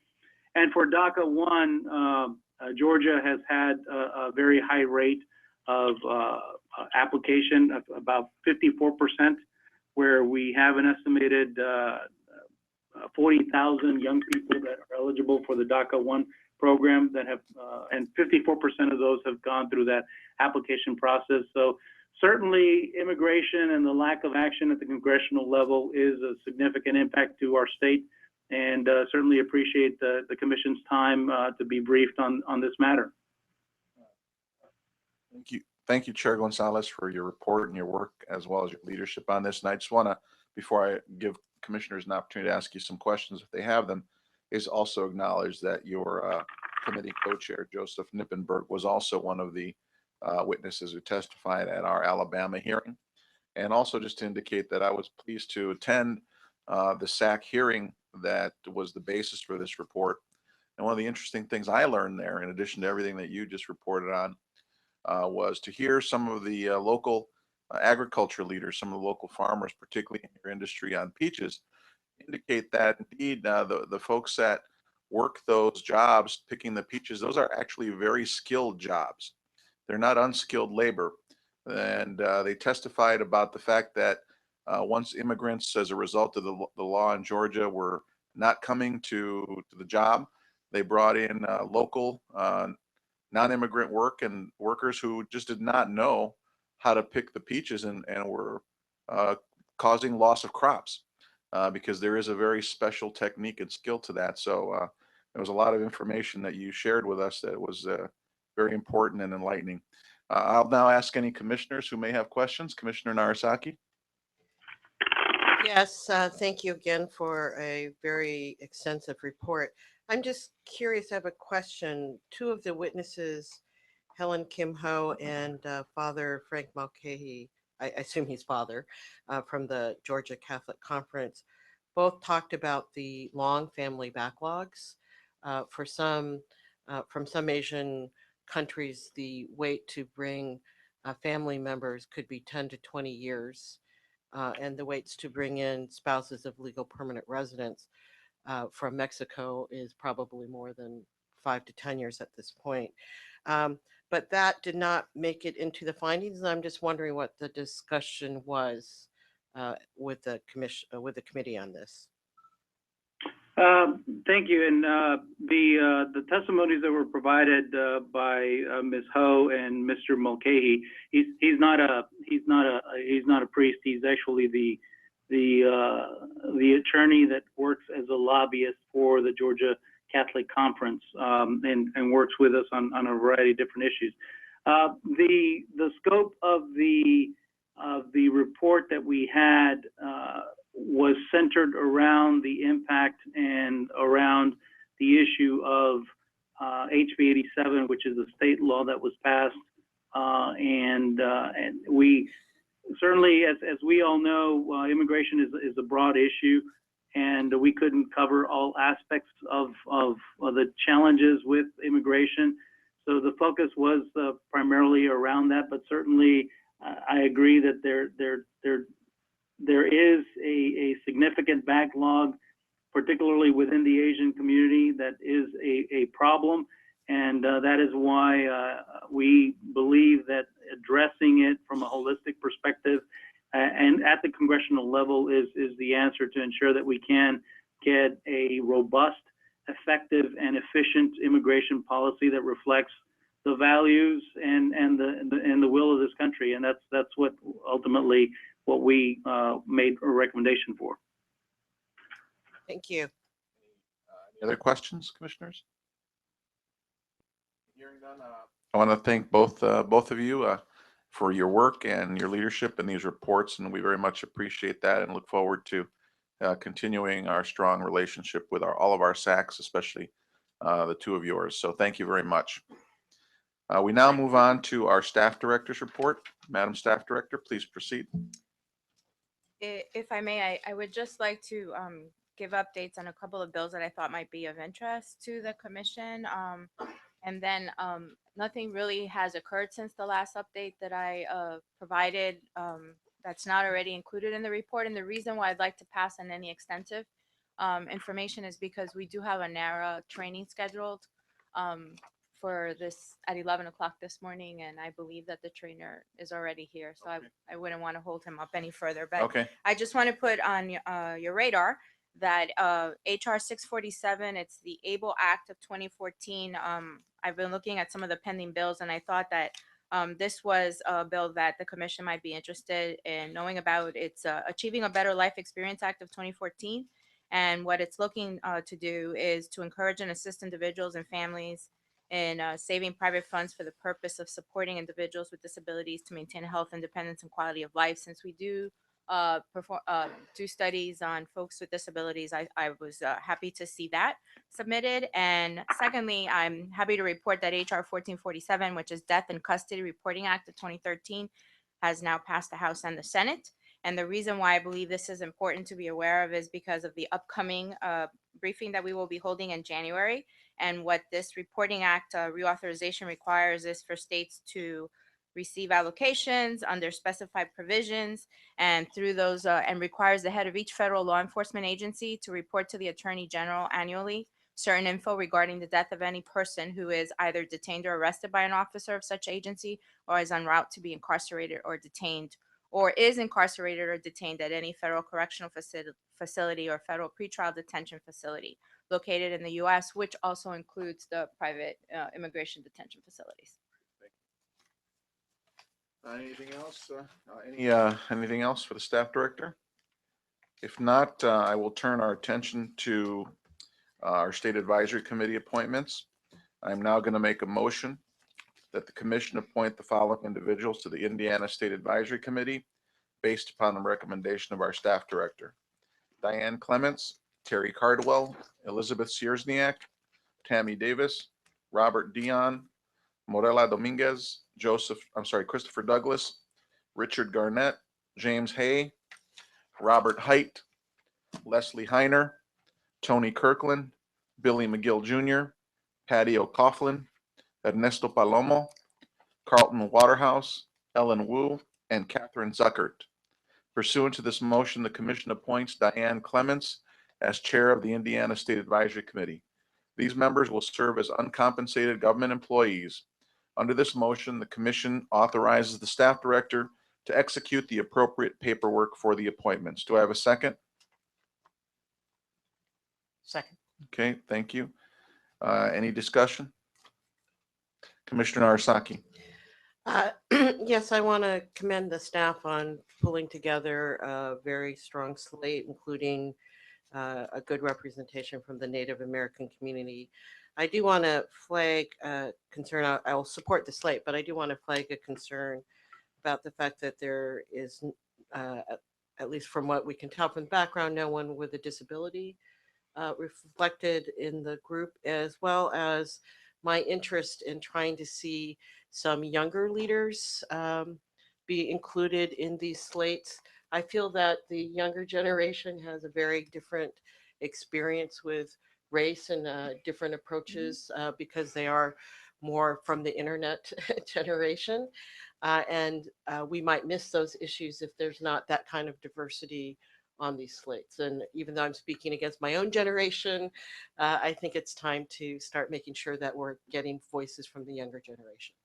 And for DACA 1, Georgia has had a very high rate of application, of about 54%, where we have an estimated 40,000 young people that are eligible for the DACA 1 program that have, and 54% of those have gone through that application process. So certainly immigration and the lack of action at the congressional level is a significant impact to our state, and certainly appreciate the commission's time to be briefed on this matter. Thank you. Thank you, Chair Gonzalez, for your report and your work as well as your leadership on this. And I just want to, before I give commissioners an opportunity to ask you some questions if they have them, is also acknowledge that your committee co-chair, Joseph Nippenberg, was also one of the witnesses who testified at our Alabama hearing. And also just to indicate that I was pleased to attend the SAC hearing that was the basis for this report. And one of the interesting things I learned there, in addition to everything that you just reported on, was to hear some of the local agriculture leaders, some of the local farmers, particularly in your industry on peaches, indicate that indeed the folks that work those jobs picking the peaches, those are actually very skilled jobs. They're not unskilled labor. And they testified about the fact that once immigrants, as a result of the law in Georgia, were not coming to the job, they brought in local non-immigrant workers who just did not know how to pick the peaches and were causing loss of crops because there is a very special technique and skill to that. So there was a lot of information that you shared with us that was very important and enlightening. I'll now ask any commissioners who may have questions. Commissioner Narasaki. Yes, thank you again for a very extensive report. I'm just curious, I have a question. Two of the witnesses, Helen Kim Ho and Father Frank Mulcahy, I assume he's father, from the Georgia Catholic Conference, both talked about the long family backlogs. For some, from some Asian countries, the wait to bring family members could be 10 to 20 years. And the waits to bring in spouses of legal permanent residents from Mexico is probably more than 5 to 10 years at this point. But that did not make it into the findings. And I'm just wondering what the discussion was with the committee on this. Thank you. And the testimonies that were provided by Ms. Ho and Mr. Mulcahy, he's not a priest. He's actually the attorney that works as a lobbyist for the Georgia Catholic Conference, and works with us on a variety of different issues. The scope of the report that we had was centered around the impact and around the issue of HB 87, which is a state law that was passed, and we certainly, as we all know, immigration is a broad issue, and we couldn't cover all aspects of the challenges with immigration. So the focus was primarily around that, but certainly I agree that there is a significant backlog, particularly within the Asian community, that is a problem. And that is why we believe that addressing it from a holistic perspective and at the congressional level is the answer to ensure that we can get a robust, effective, and efficient immigration policy that reflects the values and the will of this country. And that's what ultimately what we made a recommendation for. Thank you. Any other questions, commissioners? Hearing none, I want to thank both of you for your work and your leadership in these reports, and we very much appreciate that and look forward to continuing our strong relationship with all of our SACs, especially the two of yours. So thank you very much. We now move on to our staff director's report. Madam Staff Director, please proceed. If I may, I would just like to give updates on a couple of bills that I thought might be of interest to the commission. And then nothing really has occurred since the last update that I provided that's not already included in the report. And the reason why I'd like to pass on any extensive information is because we do have a NARA training scheduled for this at 11 o'clock this morning, and I believe that the trainer is already here, so Okay. I wouldn't want to hold him up any further. But Okay. I just want to put on your radar that HR 647, it's the ABLE Act of 2014. I've been looking at some of the pending bills, and I thought that this was a bill that the commission might be interested in knowing about. It's Achieving a Better Life Experience Act of 2014, and what it's looking to do is to encourage and assist individuals and families in saving private funds for the purpose of supporting individuals with disabilities to maintain health, independence, and quality of life. Since we do do studies on folks with disabilities, I was happy to see that submitted. And secondly, I'm happy to report that HR 1447, which is Death in Custody Reporting Act of 2013, has now passed the House and the Senate. And the reason why I believe this is important to be aware of is because of the upcoming briefing that we will be holding in January. And what this Reporting Act reauthorization requires is for states to receive allocations under specified provisions, and through those and requires the head of each federal law enforcement agency to report to the Attorney General annually certain info regarding the death of any person who is either detained or arrested by an officer of such agency, or is en route to be incarcerated or detained, or is incarcerated or detained at any federal correctional facility or federal pretrial detention facility located in the U.S., which also includes the private immigration detention facilities. Anything else? Anything else for the staff director? If not, I will turn our attention to our state advisory committee appointments. I'm now going to make a motion that the commission appoint the following individuals to the Indiana State Advisory Committee based upon the recommendation of our staff director: Diane Clements, Terry Cardwell, Elizabeth Sierzniak, Tammy Davis, Robert Dion, Morela Dominguez, Christopher Douglas, Richard Garnett, James Hay, Robert Height, Leslie Heiner, Tony Kirkland, Billy McGill Jr., Patty O'Coughlin, Ernesto Palomo, Carlton Waterhouse, Ellen Wu, and Catherine Zuckert. Pursuant to this motion, the commission appoints Diane Clements as chair of the Indiana State Advisory Committee. These members will serve as uncompensated government employees. Under this motion, the commission authorizes the staff director to execute the appropriate paperwork for the appointments. Do I have a second? Second. Okay, thank you. Any discussion? Commissioner Narasaki. Yes, I want to commend the staff on pulling together a very strong slate, including a good representation from the Native American community. I do want to flag a concern. I will support the slate, but I do want to flag a concern about the fact that there is, at least from what we can tell from the background, no one with a disability reflected in the group, as well as my interest in trying to see some younger leaders be included in these slates. I feel that the younger generation has a very different experience with race and different approaches because they are more from the internet generation. And we might miss those issues if there's not that kind of diversity on these slates. And even though I'm speaking against my own generation, I think it's time to start making sure that we're getting voices from the younger generation.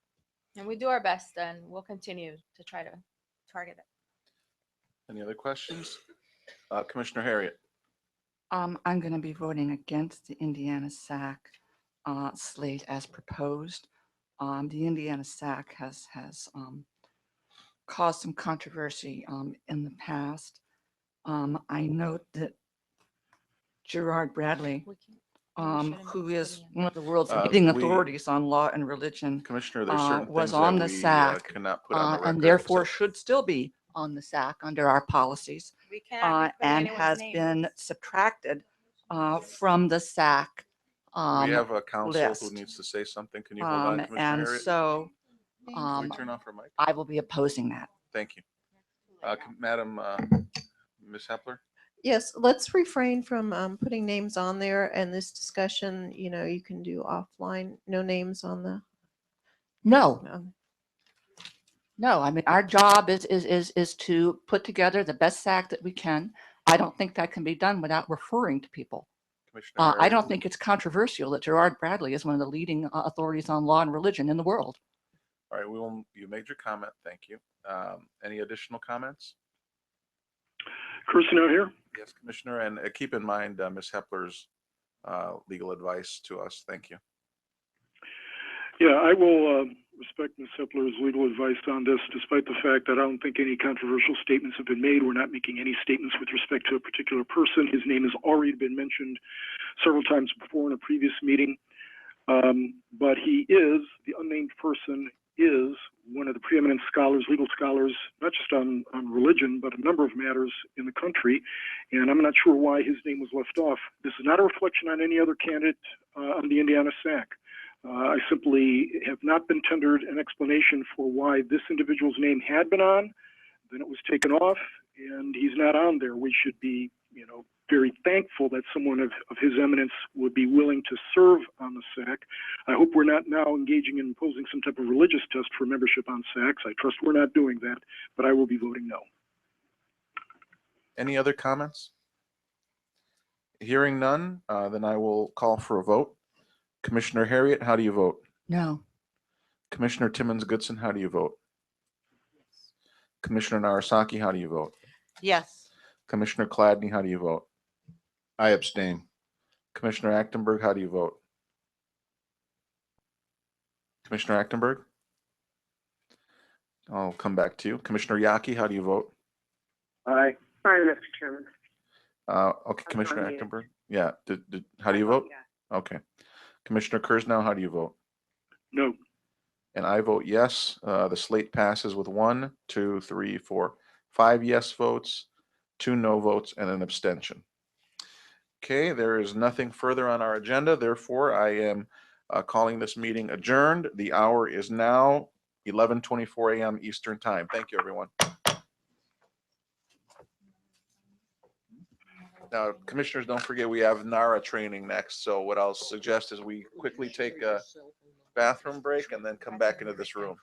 And we do our best, and we'll continue to try to target it. Any other questions? Commissioner Harriet. I'm going to be voting against the Indiana SAC slate as proposed. The Indiana SAC has caused some controversy in the past. I note that Gerard Bradley, who is one of the world's leading authorities on law and religion, Commissioner, there's certain was things on that the we SAC, cannot put on the record. and therefore except- should still be on the SAC under our policies, We cannot be putting and anyone's has name. been subtracted from the SAC We have a counsel who list. needs to say something. Can you hold on, Commissioner And Harriet? so Can we turn off her mic? I will be opposing that. Thank you. Madam, Ms. Hepler? Yes, let's refrain from putting names on there, and this discussion, you can do offline, no names on the. No, um, no, I mean, our job is to put together the best SAC that we can. I don't think that can be done without referring to people. Commissioner I Harriet? don't think it's controversial that Gerard Bradley is one of the leading authorities on law and religion in the world. All right, you made your comment. Thank you. Any additional comments? Kirsten out here. Yes, Commissioner, and keep in mind Ms. Hepler's legal advice to us. Thank you. Yeah, I will respect Ms. Hepler's legal advice on this, despite the fact that I don't think any controversial statements have been made. We're not making any statements with respect to a particular person. His name has already been mentioned several times before in a previous meeting. But he is, the unnamed person is one of the preeminent scholars, legal scholars, not just on religion, but a number of matters in the country. And I'm not sure why his name was left off. This is not a reflection on any other candidate on the Indiana SAC. I simply have not been tendered an explanation for why this individual's name had been on, then it was taken off, and he's not on there. We should be, very thankful that someone of his eminence would be willing to serve on the SAC. I hope we're not now engaging in imposing some type of religious test for membership on SACs. I trust we're not doing that, but I will be voting no. Any other comments? Hearing none, then I will call for a vote. Commissioner Harriet, how do you vote? No, Commissioner Timmons-Goodson, how do you vote? Commissioner Narasaki, how do you vote? Yes. Commissioner Cladney, how do you vote? I abstain. Commissioner Achtenberg, how do you vote? Commissioner Achtenberg? I'll come back to you. Commissioner Yaki, how do you vote? Aye. Aye, Mr. Chairman. Okay, I'm Commissioner unmuted. Achtenberg? Yeah, how do you vote? Yeah. Okay. Commissioner Kurznow, how do you vote? No. And I vote yes. The slate passes with 1, 2, 3, 4, 5 yes votes, 2 no votes, and an abstention. Okay, there is nothing further on our agenda. Therefore, I am calling this meeting adjourned. The hour is now 11:24 a.m. Eastern Time. Thank you, everyone. Now, commissioners, don't forget we have NARA training next. So what I'll suggest is we quickly take a bathroom break and then come back into this room.